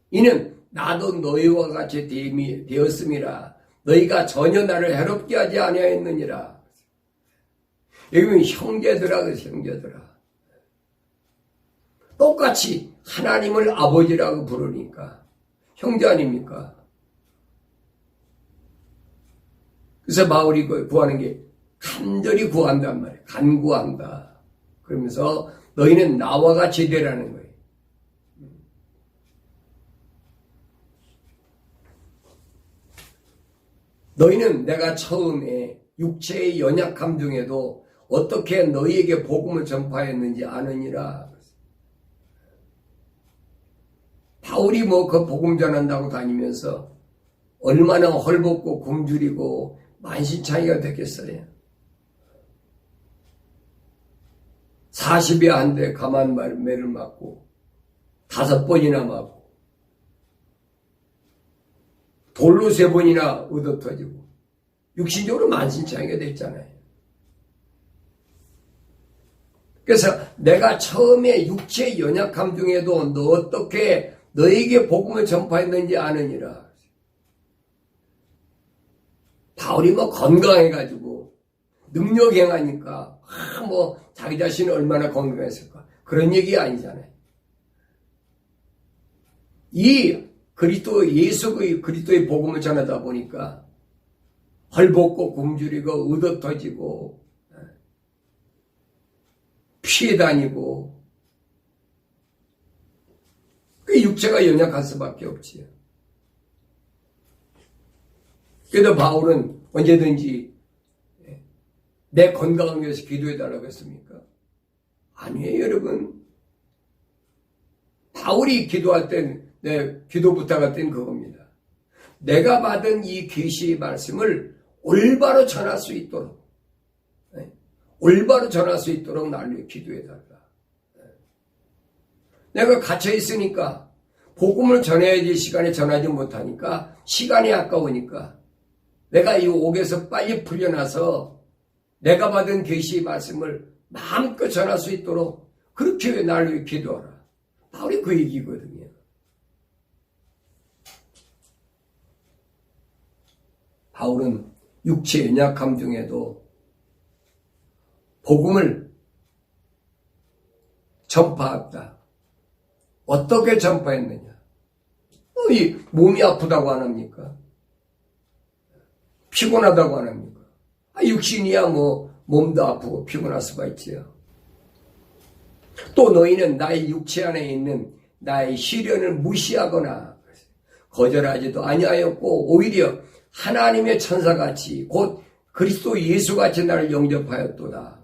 이는 나도 너희와 같이 되었음이라. 너희가 전혀 나를 해롭게 하지 아니하였느니라. 여기 보면 형제들아, 그래서 형제들아. 똑같이 하나님을 아버지라고 부르니까 형제 아닙니까? 그래서 바울이 구하는 게 간절히 구한단 말이에요. 간구한다. 그러면서 너희는 나와 같이 되라는 거예요. 너희는 내가 처음에 육체의 연약함 중에도 어떻게 너희에게 복음을 전파했는지 아느니라. 바울이 그 복음 전한다고 다니면서 얼마나 헐벗고 굶주리고 만신창이가 됐겠어요. 40여 한데 가만매를 맞고 5번이나 맞고 돌로 3번이나 얻어터지고 육신적으로 만신창이가 됐잖아요. 그래서 내가 처음에 육체의 연약함 중에도 너 어떻게 너에게 복음을 전파했는지 아느니라. 바울이 건강해가지고 능력 행하니까 자기 자신이 얼마나 건강했을까, 그런 얘기 아니잖아요. 이 그리스도의 복음을 전하다 보니까 헐벗고 굶주리고 얻어터지고 피해 다니고 그 육체가 연약할 수밖에 없지요. 그래도 바울은 언제든지 내 건강을 위해서 기도해달라고 했습니까? 아니에요, 여러분. 바울이 기도할 땐, 기도 부탁할 땐 그겁니다. 내가 받은 이 계시의 말씀을 올바로 전할 수 있도록, 올바로 전할 수 있도록 나를 위해 기도해달라. 내가 갇혀있으니까 복음을 전해야지 시간에 전하지 못하니까 시간이 아까우니까 내가 이 옥에서 빨리 풀려나서 내가 받은 계시의 말씀을 마음껏 전할 수 있도록 그렇게 나를 위해 기도하라. 바울이 그 얘기거든요. 바울은 육체 연약함 중에도 복음을 전파했다. 어떻게 전파했느냐? 이 몸이 아프다고 안 합니까? 피곤하다고 안 합니까? 육신이야 몸도 아프고 피곤할 수가 있지요. 또 너희는 나의 육체 안에 있는 나의 시련을 무시하거나 거절하지도 아니하였고 오히려 하나님의 천사같이 곧 그리스도 예수같이 나를 영접하였도다.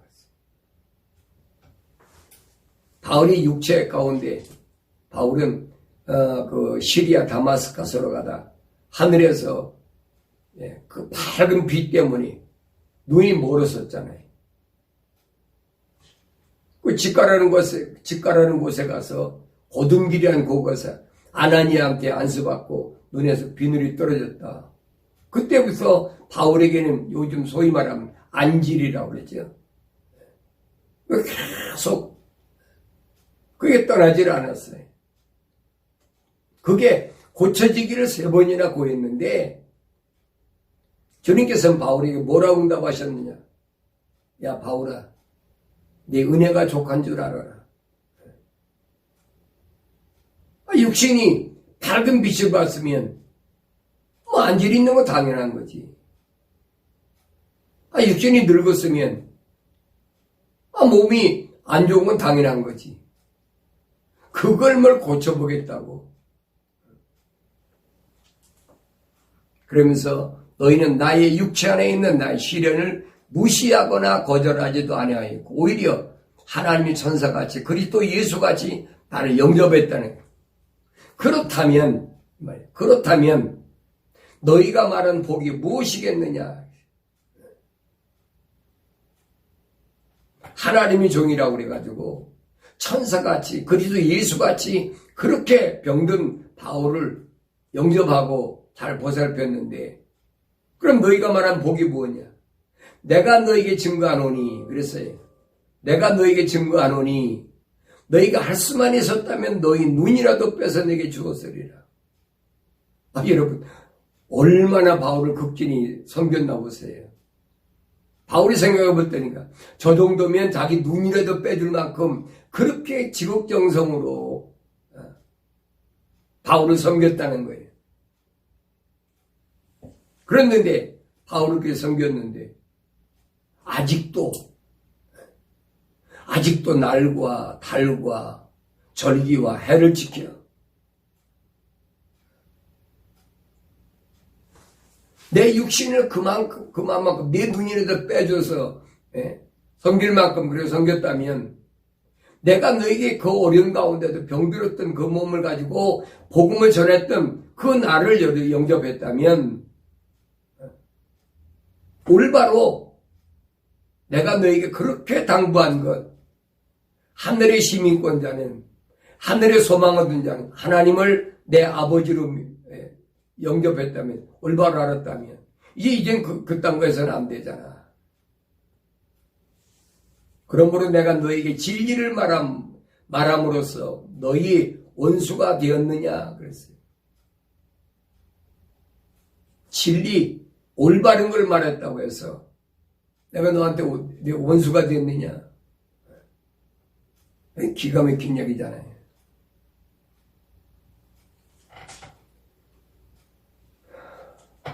바울이 육체 가운데 바울은 그 시리아 다마스커스로 가다 하늘에서 그 밝은 빛 때문에 눈이 멀었었잖아요. 그 집가라는 곳에 가서 고등길이라는 곳에서 아나니아한테 안수받고 눈에서 비늘이 떨어졌다. 그때부터 바울에게는 요즘 소위 말하면 안질이라고 그러죠. 계속 그게 떠나질 않았어요. 그게 고쳐지기를 3번이나 구했는데 주님께서는 바울에게 뭐라고 응답하셨느냐. 야 바울아, 네 은혜가 족한 줄 알아라. 육신이 밝은 빛을 봤으면 안질이 있는 거 당연한 거지. 육신이 늙었으면 몸이 안 좋은 건 당연한 거지. 그걸 뭘 고쳐보겠다고. 그러면서 너희는 나의 육체 안에 있는 나의 시련을 무시하거나 거절하지도 아니하였고 오히려 하나님의 천사같이 그리스도 예수같이 나를 영접했다는 거예요. 그렇다면 너희가 말한 복이 무엇이겠느냐. 하나님의 종이라고 그래가지고 천사같이 그리스도 예수같이 그렇게 병든 바울을 영접하고 잘 보살폈는데 그럼 너희가 말한 복이 무엇이냐. 내가 너에게 증거하노니 그랬어요. 내가 너에게 증거하노니 너희가 할 수만 있었다면 너희 눈이라도 빼서 내게 주었으리라. 여러분 얼마나 바울을 극진히 섬겼나 보세요. 바울이 생각해 볼 때니까 저 정도면 자기 눈이라도 빼줄 만큼 그렇게 지극정성으로 바울을 섬겼다는 거예요. 그랬는데 바울을 그렇게 섬겼는데 아직도 날과 달과 절기와 해를 지켜 내 육신을 그만큼 내 눈이라도 빼줘서 섬길 만큼 그래 섬겼다면 내가 너에게 그 어려운 가운데도 병들었던 그 몸을 가지고 복음을 전했던 그 나를 영접했다면 올바로 내가 너에게 그렇게 당부한 것 하늘의 시민권자는 하늘의 소망을 둔 자는 하나님을 내 아버지로 영접했다면 올바로 알았다면 이젠 그딴 거에서는 안 되잖아. 그러므로 내가 너에게 진리를 말함으로써 너희 원수가 되었느냐 그랬어요. 진리 올바른 걸 말했다고 해서 내가 너한테 내 원수가 되었느냐. 기가 막힌 얘기잖아요.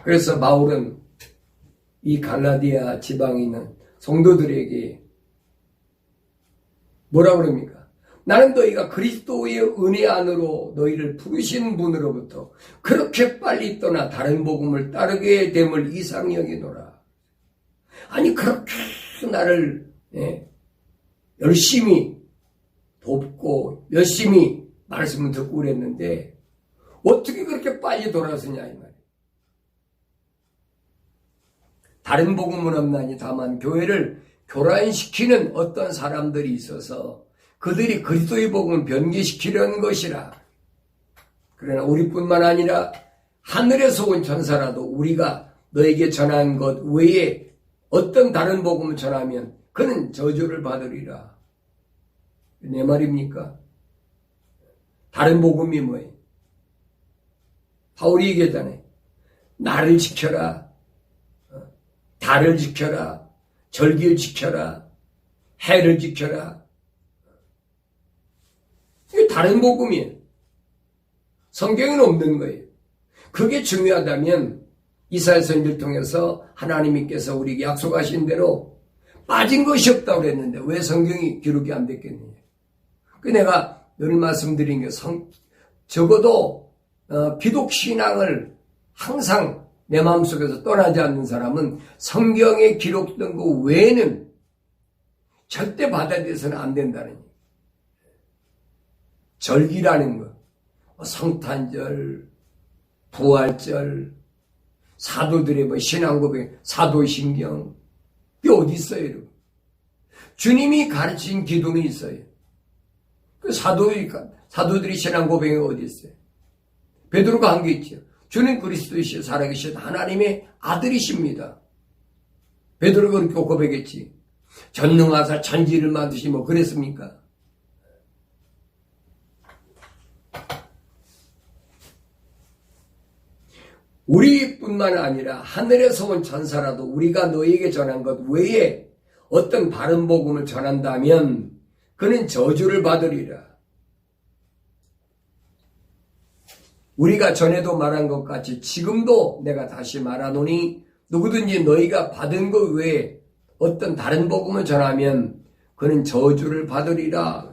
그래서 바울은 이 갈라디아 지방에 있는 성도들에게 뭐라 그럽니까? 나는 너희가 그리스도의 은혜 안으로 너희를 부르신 분으로부터 그렇게 빨리 떠나 다른 복음을 따르게 됨을 이상히 여기노라. 아니 그렇게 나를 열심히 돕고 열심히 말씀을 듣고 그랬는데 어떻게 그렇게 빨리 돌아서냐 이 말이에요. 다른 복음은 없나니 다만 교회를 교란시키는 어떤 사람들이 있어서 그들이 그리스도의 복음을 변개시키려는 것이라. 그러나 우리뿐만 아니라 하늘에서 온 천사라도 우리가 너에게 전한 것 외에 어떤 다른 복음을 전하면 그는 저주를 받으리라. 내 말입니까? 다른 복음이 뭐예요? 바울이 얘기했잖아요. 나를 지켜라. 달을 지켜라. 절기를 지켜라. 해를 지켜라. 이게 다른 복음이에요. 성경에는 없는 거예요. 그게 중요하다면 이사야 선지를 통해서 하나님께서 우리에게 약속하신 대로 빠진 것이 없다고 그랬는데 왜 성경이 기록이 안 됐겠느냐. 그 내가 늘 말씀드린 게 적어도 기독신앙을 항상 내 마음속에서 떠나지 않는 사람은 성경에 기록된 것 외에는 절대 받아들여서는 안 된다는 얘기예요. 절기라는 것, 성탄절, 부활절, 사도들의 뭐 신앙고백, 사도신경, 이게 어디 있어요, 여러분? 주님이 가르친 기둥이 있어요. 그 사도들이 신앙고백이 어디 있어요? 베드로가 한 게 있죠. 주는 그리스도이시여 살아계신 하나님의 아들이십니다. 베드로가 그렇게 고백했지. 전능하사 천지를 만드시 뭐 그랬습니까? 우리뿐만 아니라 하늘에서 온 천사라도 우리가 너에게 전한 것 외에 어떤 다른 복음을 전한다면 그는 저주를 받으리라. 우리가 전에도 말한 것 같이 지금도 내가 다시 말하노니 누구든지 너희가 받은 것 외에 어떤 다른 복음을 전하면 그는 저주를 받으리라.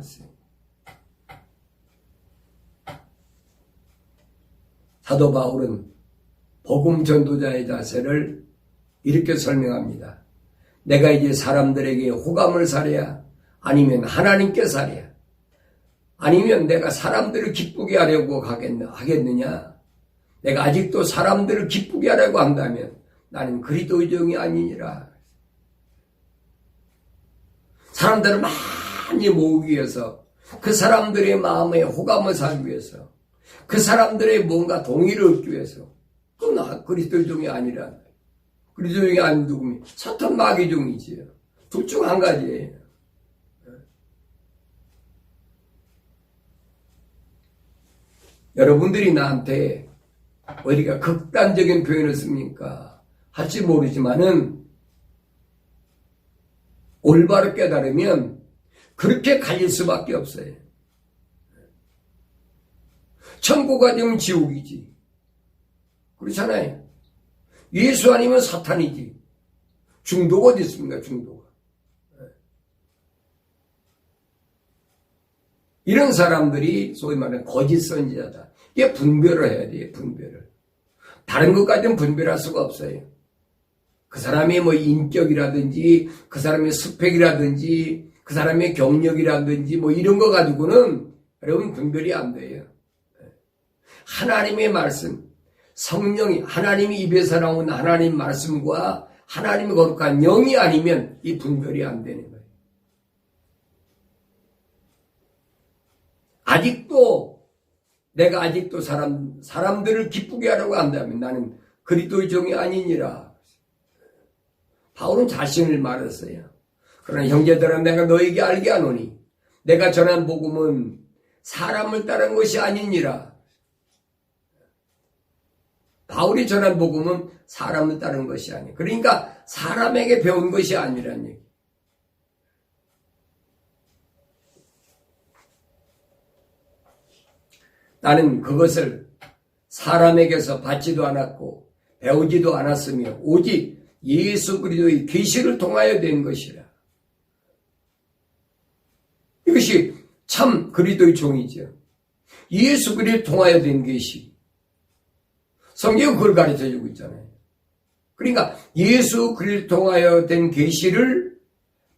사도 바울은 복음 전도자의 자세를 이렇게 설명합니다. 내가 이제 사람들에게 호감을 사랴? 아니면 하나님께 사랴? 아니면 내가 사람들을 기쁘게 하려고 하겠느냐? 내가 아직도 사람들을 기쁘게 하려고 한다면 나는 그리스도의 종이 아니니라. 사람들을 많이 모으기 위해서, 그 사람들의 마음에 호감을 사기 위해서, 그 사람들의 뭔가 동의를 얻기 위해서, 그건 그리스도의 종이 아니라. 그리스도의 종이 아닌 누구니? 사탄 마귀 종이지요. 둘 중 한 가지예요. 여러분들이 나한테 어디가 극단적인 표현을 씁니까? 할지 모르지만은 올바로 깨달으면 그렇게 갈릴 수밖에 없어요. 천국가 되면 지옥이지. 그렇잖아요. 예수 아니면 사탄이지. 중도가 어디 있습니까? 중도가. 이런 사람들이 소위 말하는 거짓 선지자다. 이게 분별을 해야 돼요. 분별을. 다른 것까지는 분별할 수가 없어요. 그 사람의 뭐 인격이라든지 그 사람의 스펙이라든지 그 사람의 경력이라든지 뭐 이런 거 가지고는 여러분 분별이 안 돼요. 하나님의 말씀, 성령이 하나님이 입에서 나온 하나님 말씀과 하나님의 거룩한 영이 아니면 이 분별이 안 되는 거예요. 내가 아직도 사람들을 기쁘게 하려고 한다면 나는 그리스도의 종이 아니니라. 바울은 자신을 말했어요. 그러나 형제들아 내가 너에게 알게 하노니 내가 전한 복음은 사람을 따른 것이 아니니라. 바울이 전한 복음은 사람을 따른 것이 아니에요. 그러니까 사람에게 배운 것이 아니라는 얘기. 나는 그것을 사람에게서 받지도 않았고 배우지도 않았으며 오직 예수 그리스도의 계시를 통하여 된 것이라. 이것이 참 그리스도의 종이죠. 예수 그리스도를 통하여 된 계시. 성경은 그걸 가르쳐주고 있잖아요. 그러니까 예수 그리스도를 통하여 된 계시를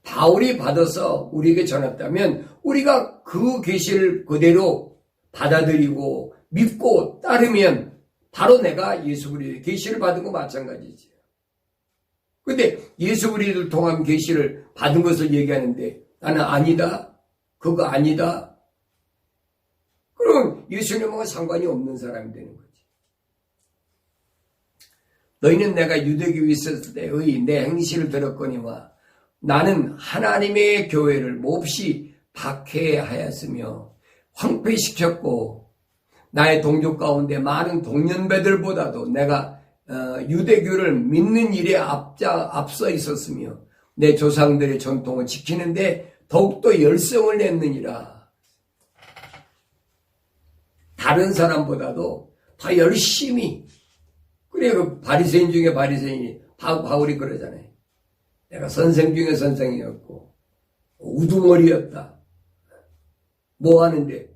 바울이 받아서 우리에게 전했다면 우리가 그 계시를 그대로 받아들이고 믿고 따르면 바로 내가 예수 그리스도의 계시를 받은 거 마찬가지지. 근데 예수 그리스도를 통한 계시를 받은 것을 얘기하는데 나는 아니다. 그거 아니다. 그럼 예수님과 상관이 없는 사람이 되는 거지. 너희는 내가 유대교에 있었을 때의 내 행실을 들었거니와 나는 하나님의 교회를 몹시 박해하였으며 황폐시켰고 나의 동족 가운데 많은 동년배들보다도 내가 유대교를 믿는 일에 앞서 있었으며 내 조상들의 전통을 지키는데 더욱더 열성을 냈느니라. 다른 사람보다도 더 열심히. 그래 그 바리새인 중에 바리새인이 바울이 그러잖아요. 내가 선생 중에 선생이었고 우두머리였다. 뭐 하는데?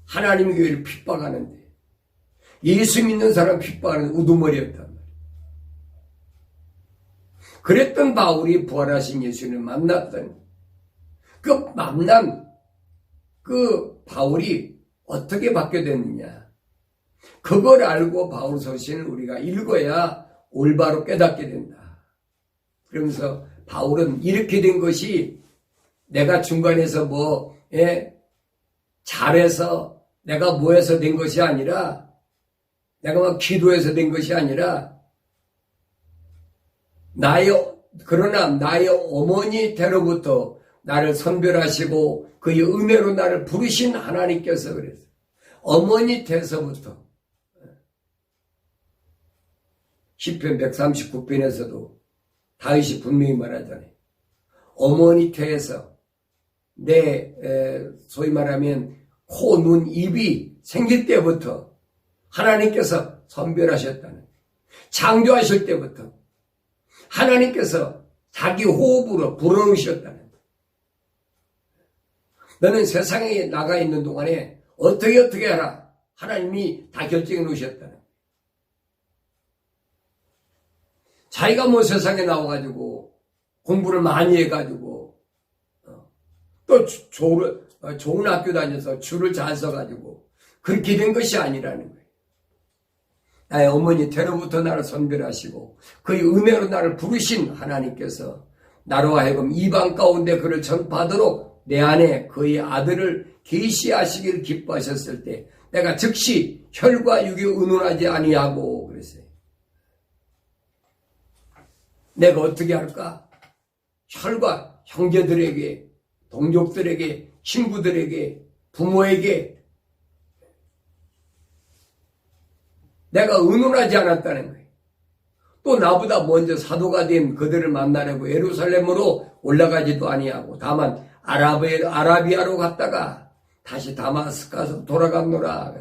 하나님의 교회를 핍박하는데 예수 믿는 사람 핍박하는 우두머리였단 말이에요. 그랬던 바울이 부활하신 예수님을 만났던 그 만난 그 바울이 어떻게 바뀌게 됐느냐? 그걸 알고 바울서신을 우리가 읽어야 올바로 깨닫게 된다. 그러면서 바울은 이렇게 된 것이 내가 중간에서 잘해서 내가 뭐해서 된 것이 아니라, 내가 막 기도해서 된 것이 아니라, 그러나 나의 어머니 때로부터 나를 선별하시고 그의 은혜로 나를 부르신 하나님께서 그랬어요. 어머니 때서부터. 시편 139편에서도 다윗이 분명히 말하잖아요. 어머니 태에서 소위 말하면 코, 눈, 입이 생길 때부터 하나님께서 선별하셨다는, 창조하실 때부터 하나님께서 자기 호흡으로 불어넣으셨다는, 너는 세상에 나가 있는 동안에 어떻게 하라 하나님이 다 결정해 놓으셨다는, 자기가 세상에 나와가지고 공부를 많이 해가지고 또 좋은 학교 다녀서 줄을 잘 서가지고 그렇게 된 것이 아니라는 거예요. 나의 어머니 때로부터 나를 선별하시고 그의 은혜로 나를 부르신 하나님께서 나로 하여금 이방 가운데 그를 전파하도록 내 안에 그의 아들을 계시하시기를 기뻐하셨을 때 내가 즉시 혈과 육에 의논하지 아니하고 그랬어요. 내가 어떻게 할까? 혈과 형제들에게, 동족들에게, 친구들에게, 부모에게 내가 의논하지 않았다는 거예요. 또 나보다 먼저 사도가 된 그들을 만나려고 예루살렘으로 올라가지도 아니하고 다만 아라비아로 갔다가 다시 다마스커 가서 돌아갔노라.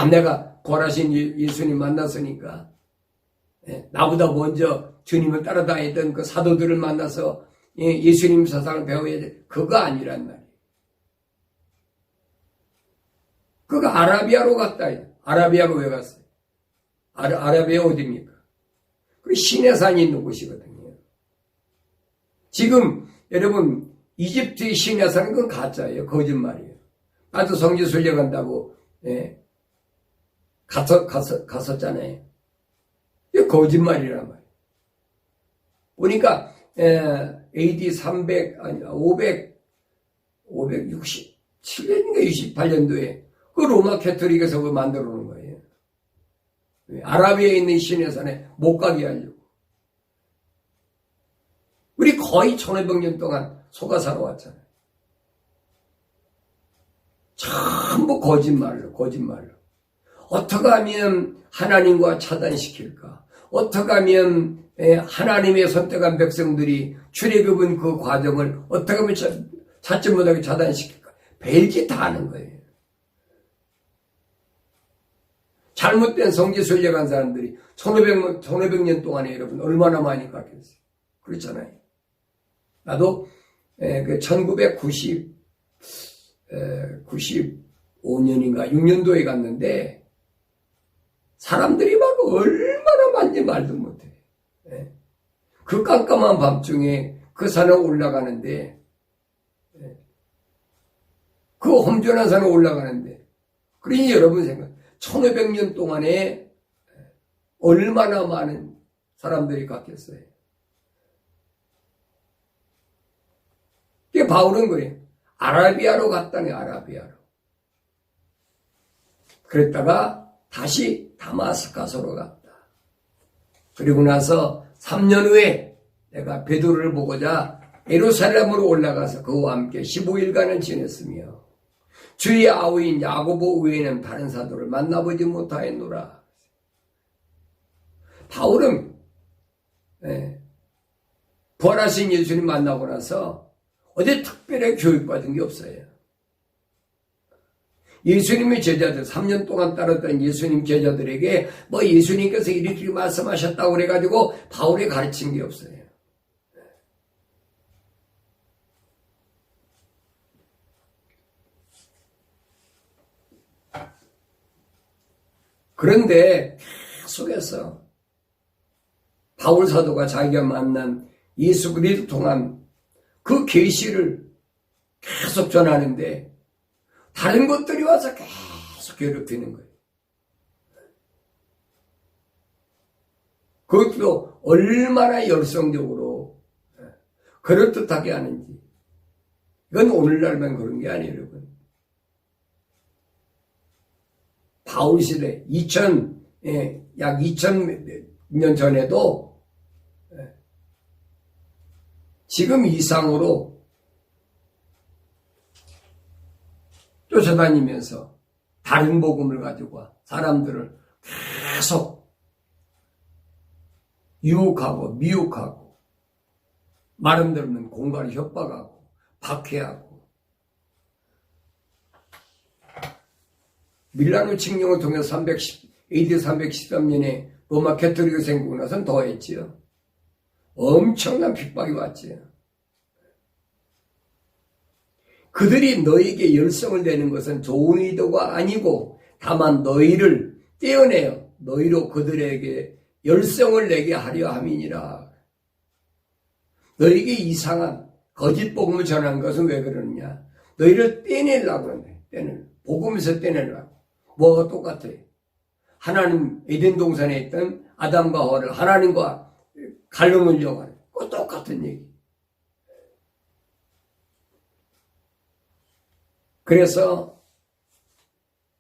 내가 부활하신 예수님 만났으니까 나보다 먼저 주님을 따라다니던 그 사도들을 만나서 예수님 사상을 배워야 돼. 그거 아니란 말이에요. 그거 아라비아로 갔다. 아라비아로 왜 갔어요? 아라비아 어디입니까? 그 시내산이 있는 곳이거든요. 지금 여러분 이집트의 시내산은 그건 가짜예요. 거짓말이에요. 나도 성지 순례간다고 갔었잖아요. 이게 거짓말이란 말이에요. 보니까 AD 567년인가 68년도에 그 로마 캐토릭에서 그거 만들어 놓은 거예요. 아라비아에 있는 시내산에 못 가게 하려고. 우리 거의 1500년 동안 속아 살아왔잖아요. 전부 거짓말로. 어떻게 하면 하나님과 차단시킬까? 어떻게 하면 하나님의 선택한 백성들이 출애굽은 그 과정을 어떻게 하면 찾지 못하게 차단시킬까? 별짓 다 하는 거예요. 잘못된 성지 순례 간 사람들이 1500년 동안에 여러분 얼마나 많이 깎였어요. 그렇잖아요. 나도 1995년인가 6년도에 갔는데 사람들이 막 얼마나 많은지 말도 못해. 그 깜깜한 밤중에 그 산에 올라가는데 그 험준한 산에 올라가는데 그러니 여러분 생각 1500년 동안에 얼마나 많은 사람들이 갔겠어요. 이게 바울은 그래요. 아라비아로 갔다니 아라비아로. 그랬다가 다시 다마스커스로 갔다. 그리고 나서 3년 후에 내가 베드로를 보고자 예루살렘으로 올라가서 그와 함께 15일간을 지냈으며 주의 아우인 야고보 외에는 다른 사도를 만나보지 못하였노라. 바울은 부활하신 예수님 만나고 나서 어디 특별히 교육받은 게 없어요. 예수님의 제자들 3년 동안 따랐던 예수님 제자들에게 예수님께서 이렇게 말씀하셨다고 그래가지고 바울이 가르친 게 없어요. 그런데 계속해서 바울 사도가 자기가 만난 예수 그리스도 통한 그 계시를 계속 전하는데 다른 것들이 와서 계속 괴롭히는 거예요. 그것도 얼마나 열성적으로 그럴듯하게 하는지. 이건 오늘날만 그런 게 아니에요, 여러분. 바울 시대 약 2000년 전에도 지금 이상으로 쫓아다니면서 다른 복음을 가지고 사람들을 계속 유혹하고 미혹하고 말은 들으면 공갈을 협박하고 박해하고 밀라노 칙령을 통해서 AD 313년에 로마 캐토릭이 생기고 나서는 더했지요. 엄청난 핍박이 왔지요. 그들이 너에게 열성을 내는 것은 좋은 의도가 아니고 다만 너희를 떼어내어 너희로 그들에게 열성을 내게 하려 함이니라. 너에게 이상한 거짓 복음을 전하는 것은 왜 그러느냐? 너희를 떼내려고 하는데, 복음에서 떼내려고. 뭐가 똑같아요? 하나님 에덴 동산에 있던 아담과 하와를 하나님과 갈라놓으려고 하는 거 똑같은 얘기. 그래서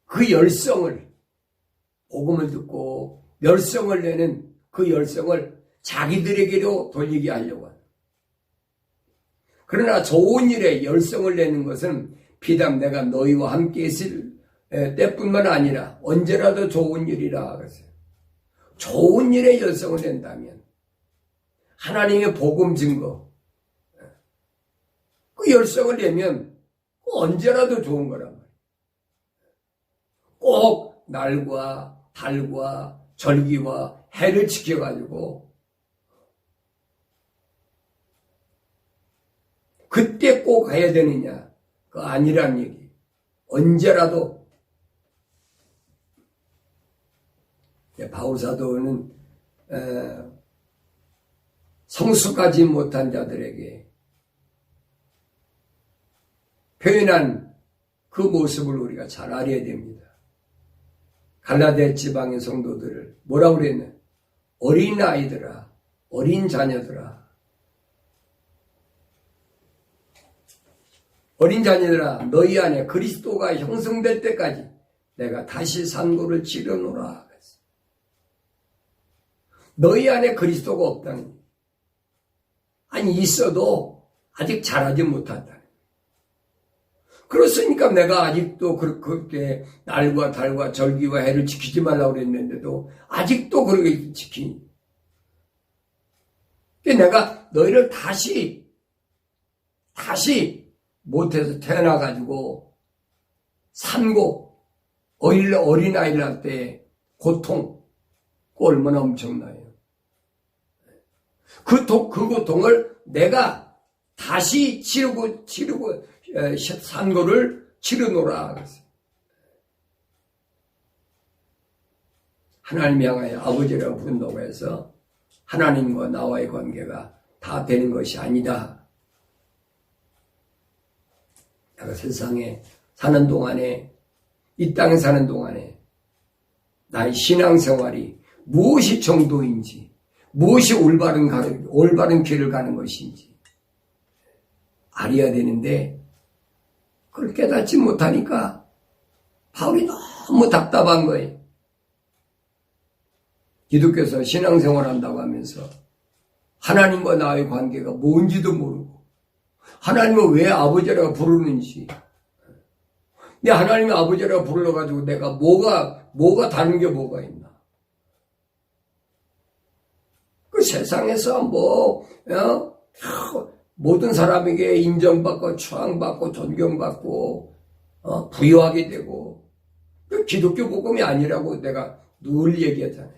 그 열성을 복음을 듣고 열성을 내는 그 열성을 자기들에게로 돌리게 하려고 하는. 그러나 좋은 일에 열성을 내는 것은 비단 내가 너희와 함께 있을 때뿐만 아니라 언제라도 좋은 일이라 그랬어요. 좋은 일에 열성을 낸다면 하나님의 복음 증거 그 열성을 내면 언제라도 좋은 거란 말이에요. 꼭 날과 달과 절기와 해를 지켜가지고 그때 꼭 해야 되느냐? 그거 아니란 얘기. 언제라도 바울 사도는 성숙하지 못한 자들에게 표현한 그 모습을 우리가 잘 알아야 됩니다. 갈라디아 지방의 성도들을 뭐라고 그랬냐? 어린 아이들아, 어린 자녀들아, 어린 자녀들아, 너희 안에 그리스도가 형성될 때까지 내가 다시 산고를 치려노라. 너희 안에 그리스도가 없다는, 아니 있어도 아직 자라지 못한다. 그렇으니까 내가 아직도 그렇게 날과 달과 절기와 해를 지키지 말라고 그랬는데도 아직도 그렇게 지키니. 내가 너희를 다시 못해서 태어나가지고 산고 어린아이를 날 때 고통 얼마나 엄청나요. 그 고통을 내가 다시 치르고 산고를 치르노라 그랬어요. 하나님 향하여 아버지라고 부른다고 해서 하나님과 나와의 관계가 다 되는 것이 아니다. 내가 세상에 사는 동안에, 이 땅에 사는 동안에 나의 신앙생활이 무엇이 정도인지, 무엇이 올바른 길을 가는 것인지 알아야 되는데 그걸 깨닫지 못하니까 바울이 너무 답답한 거예요. 기독교에서 신앙생활 한다고 하면서 하나님과 나의 관계가 뭔지도 모르고 하나님을 왜 아버지라고 부르는지, 내 하나님의 아버지라고 불러가지고 내가 뭐가 다른 게 뭐가 있나? 그 세상에서 모든 사람에게 인정받고 추앙받고 존경받고 부여하게 되고, 그 기독교 복음이 아니라고 내가 늘 얘기하잖아요.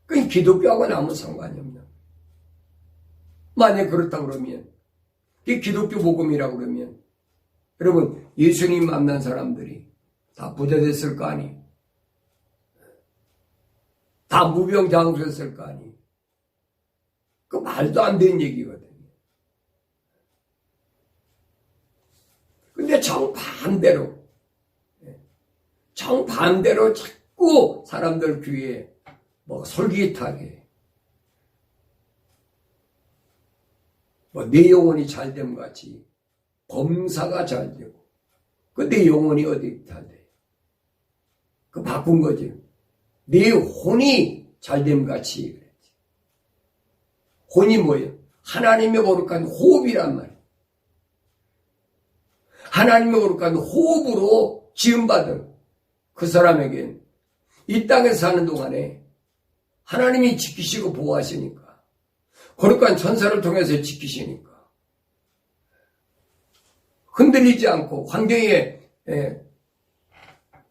그 기독교하고는 아무 상관이 없는. 만약 그렇다 그러면, 그게 기독교 복음이라고 그러면, 여러분 예수님 만난 사람들이 다 부자 됐을 거 아니? 다 무병장수했을 거 아니? 그 말도 안 되는 얘기거든요. 근데 정반대로 정반대로 자꾸 사람들 귀에 뭐 솔깃하게 뭐 내 영혼이 잘됨 같이 범사가 잘되고 그 내 영혼이 어디 잘돼? 그 바꾼 거지. 내 혼이 잘됨 같이 그랬지. 혼이 뭐예요? 하나님의 거룩한 호흡이란 말이에요. 하나님의 거룩한 호흡으로 지음받은 그 사람에겐 이 땅에서 사는 동안에 하나님이 지키시고 보호하시니까 거룩한 천사를 통해서 지키시니까 흔들리지 않고 환경에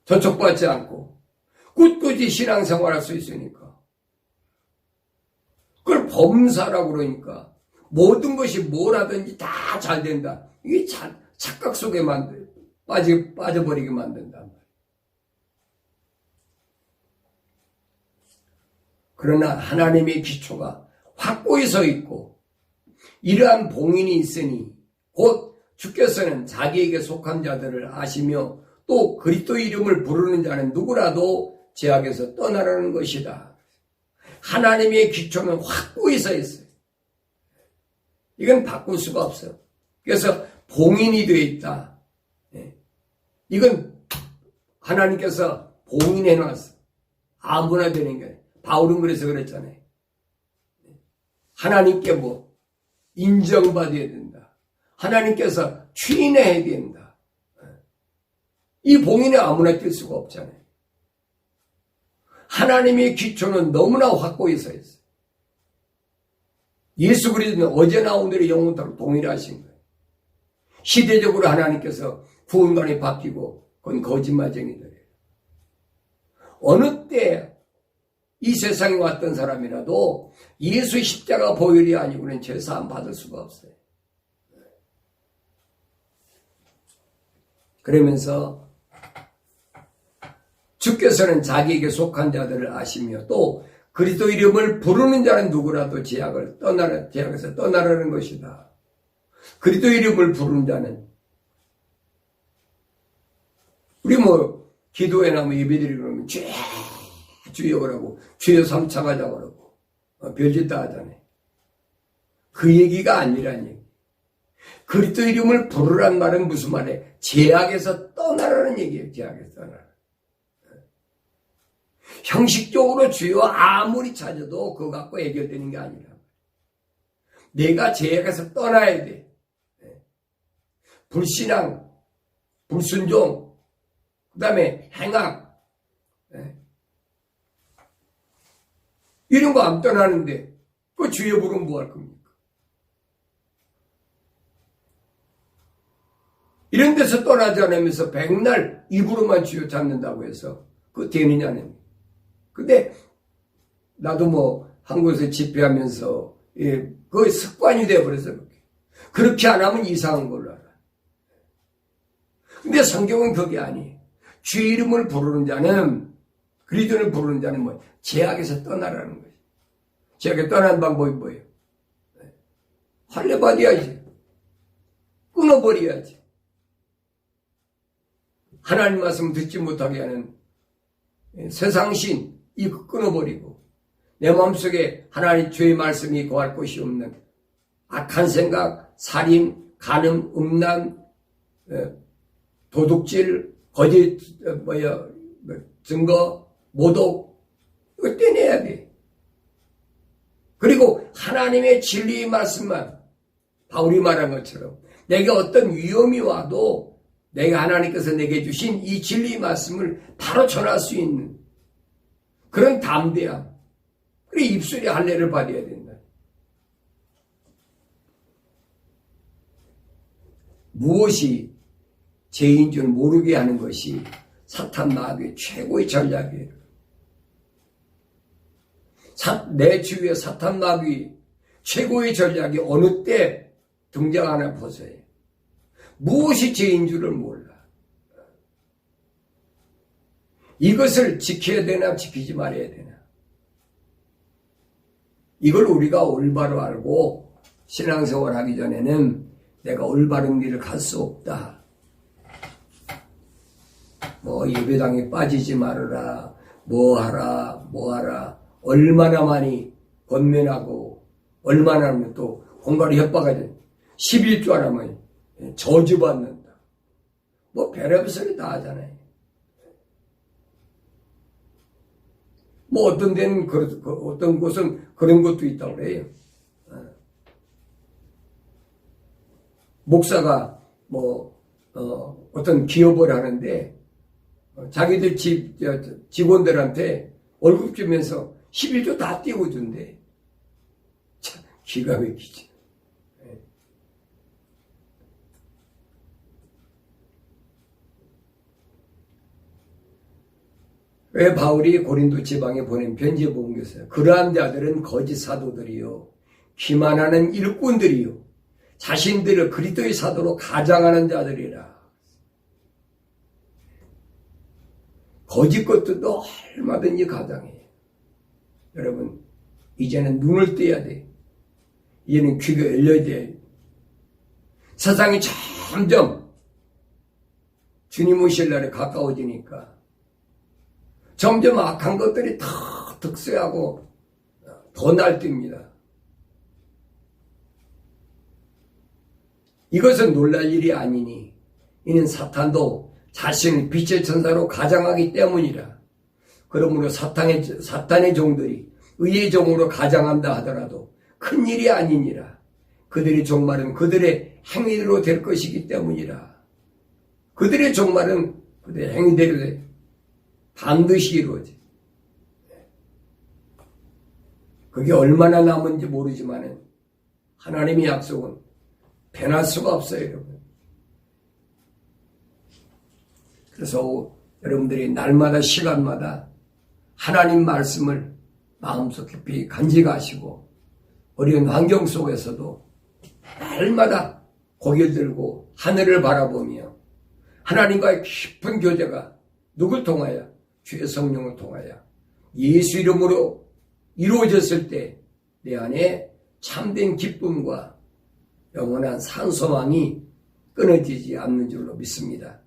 저촉받지 않고 꿋꿋이 신앙생활할 수 있으니까 그걸 범사라고 그러니까 모든 것이 뭘 하든지 다 잘 된다. 이게 착각 속에 빠져버리게 만든단 말이에요. 그러나 하나님의 기초가 확고히 서 있고 이러한 봉인이 있으니 곧 주께서는 자기에게 속한 자들을 아시며 또 그리스도 이름을 부르는 자는 누구라도 죄악에서 떠나라는 것이다. 하나님의 기초는 확고히 서 있어요. 이건 바꿀 수가 없어요. 그래서 봉인이 되어 있다. 이건 하나님께서 봉인해 놨어. 아무나 되는 게 아니에요. 바울은 그래서 그랬잖아요. 하나님께 뭐 인정받아야 된다. 하나님께서 추인해야 된다. 이 봉인에 아무나 낄 수가 없잖아요. 하나님의 기초는 너무나 확고히 서 있어요. 예수 그리스도는 어제나 오늘의 영원토록 동일하신 거예요. 시대적으로 하나님께서 구원관이 바뀌고 그건 거짓말쟁이들이에요. 어느 때 이 세상에 왔던 사람이라도 예수 십자가 보혈이 아니고는 죄사함 받을 수가 없어요. 그러면서 주께서는 자기에게 속한 자들을 아시며 또 그리스도 이름을 부르는 자는 누구라도 죄악에서 떠나라는 것이다. 그리스도 이름을 부르는 자는 우리 뭐 기도회나 뭐 예배드리고 그러면 주여 그러고 주여 삼창하자 그러고 별짓 다 하잖아요. 그 얘기가 아니라니. 그리스도 이름을 부르란 말은 무슨 말이에요? 죄악에서 떠나라는 얘기예요. 죄악에서 떠나라. 형식적으로 주여 아무리 찾아도 그거 갖고 해결되는 게 아니라 내가 죄악에서 떠나야 돼. 불신앙, 불순종, 그 다음에 행악 이런 거 안 떠나는데 그 주여 부르면 뭐 할 겁니까? 이런 데서 떠나지 않으면서 백날 입으로만 주여 찾는다고 해서 그거 되느냐는. 근데 나도 뭐 한국에서 집회하면서 그게 습관이 되어버려서 그렇게 안 하면 이상한 걸로 알아. 근데 성경은 그게 아니에요. 주의 이름을 부르는 자는 그리스도를 부르는 자는 뭐예요? 죄악에서 떠나라는 거예요. 죄악에 떠나는 방법이 뭐예요? 할례 받아야지. 끊어버려야지. 하나님 말씀 듣지 못하게 하는 세상신 이거 끊어버리고 내 마음속에 하나님 주의 말씀이 거할 곳이 없는 악한 생각, 살인, 간음, 음란, 도둑질, 거짓, 증거, 모독 이거 떼내야 돼. 그리고 하나님의 진리의 말씀만 바울이 말한 것처럼 내가 어떤 위험이 와도 내가 하나님께서 내게 주신 이 진리의 말씀을 바로 전할 수 있는 그런 담대함. 그래 입술에 할례를 받아야 된다. 무엇이 죄인 줄 모르게 하는 것이 사탄 마귀의 최고의 전략이에요. 내 주위에 사탄 마귀 최고의 전략이 어느 때 등장하나 보세요. 무엇이 죄인 줄을 몰라. 이것을 지켜야 되나 지키지 말아야 되나. 이걸 우리가 올바로 알고 신앙생활 하기 전에는 내가 올바른 길을 갈 수 없다. 예배당에 빠지지 말아라, 뭐 하라, 얼마나 많이 권면하고, 얼마나 하면 또 공갈이 협박하지. 11조 하면 저주받는다. 뭐 별의별 소리 다 하잖아요. 뭐 어떤 데는, 어떤 곳은 그런 것도 있다고 그래요. 목사가 어떤 기업을 하는데, 자기들 직원들한테 월급 주면서 11조 다 띄워준대. 참, 기가 막히지. 왜 바울이 고린도 지방에 보낸 편지에 보면 것이요. 그러한 자들은 거짓 사도들이요, 기만하는 일꾼들이요, 자신들을 그리스도의 사도로 가장하는 자들이라. 거짓 것들도 얼마든지 가장해요. 여러분, 이제는 눈을 떼야 돼. 이제는 귀가 열려야 돼. 세상이 점점 주님 오실 날에 가까워지니까 점점 악한 것들이 더 득세하고 더 날뛰입니다. 이것은 놀랄 일이 아니니 이는 사탄도 자신을 빛의 천사로 가장하기 때문이라. 그러므로 사탄의 종들이 의의 종으로 가장한다 하더라도 큰 일이 아니니라. 그들의 종말은 그들의 행위대로 될 것이기 때문이라. 그들의 종말은 그들의 행위대로 반드시 이루어져. 그게 얼마나 남은지 모르지만은 하나님의 약속은 변할 수가 없어요, 여러분. 그래서 여러분들이 날마다 시간마다 하나님 말씀을 마음속 깊이 간직하시고 어려운 환경 속에서도 날마다 고개를 들고 하늘을 바라보며 하나님과의 깊은 교제가 누굴 통하여? 주의 성령을 통하여 예수 이름으로 이루어졌을 때 내 안에 참된 기쁨과 영원한 산소망이 끊어지지 않는 줄로 믿습니다.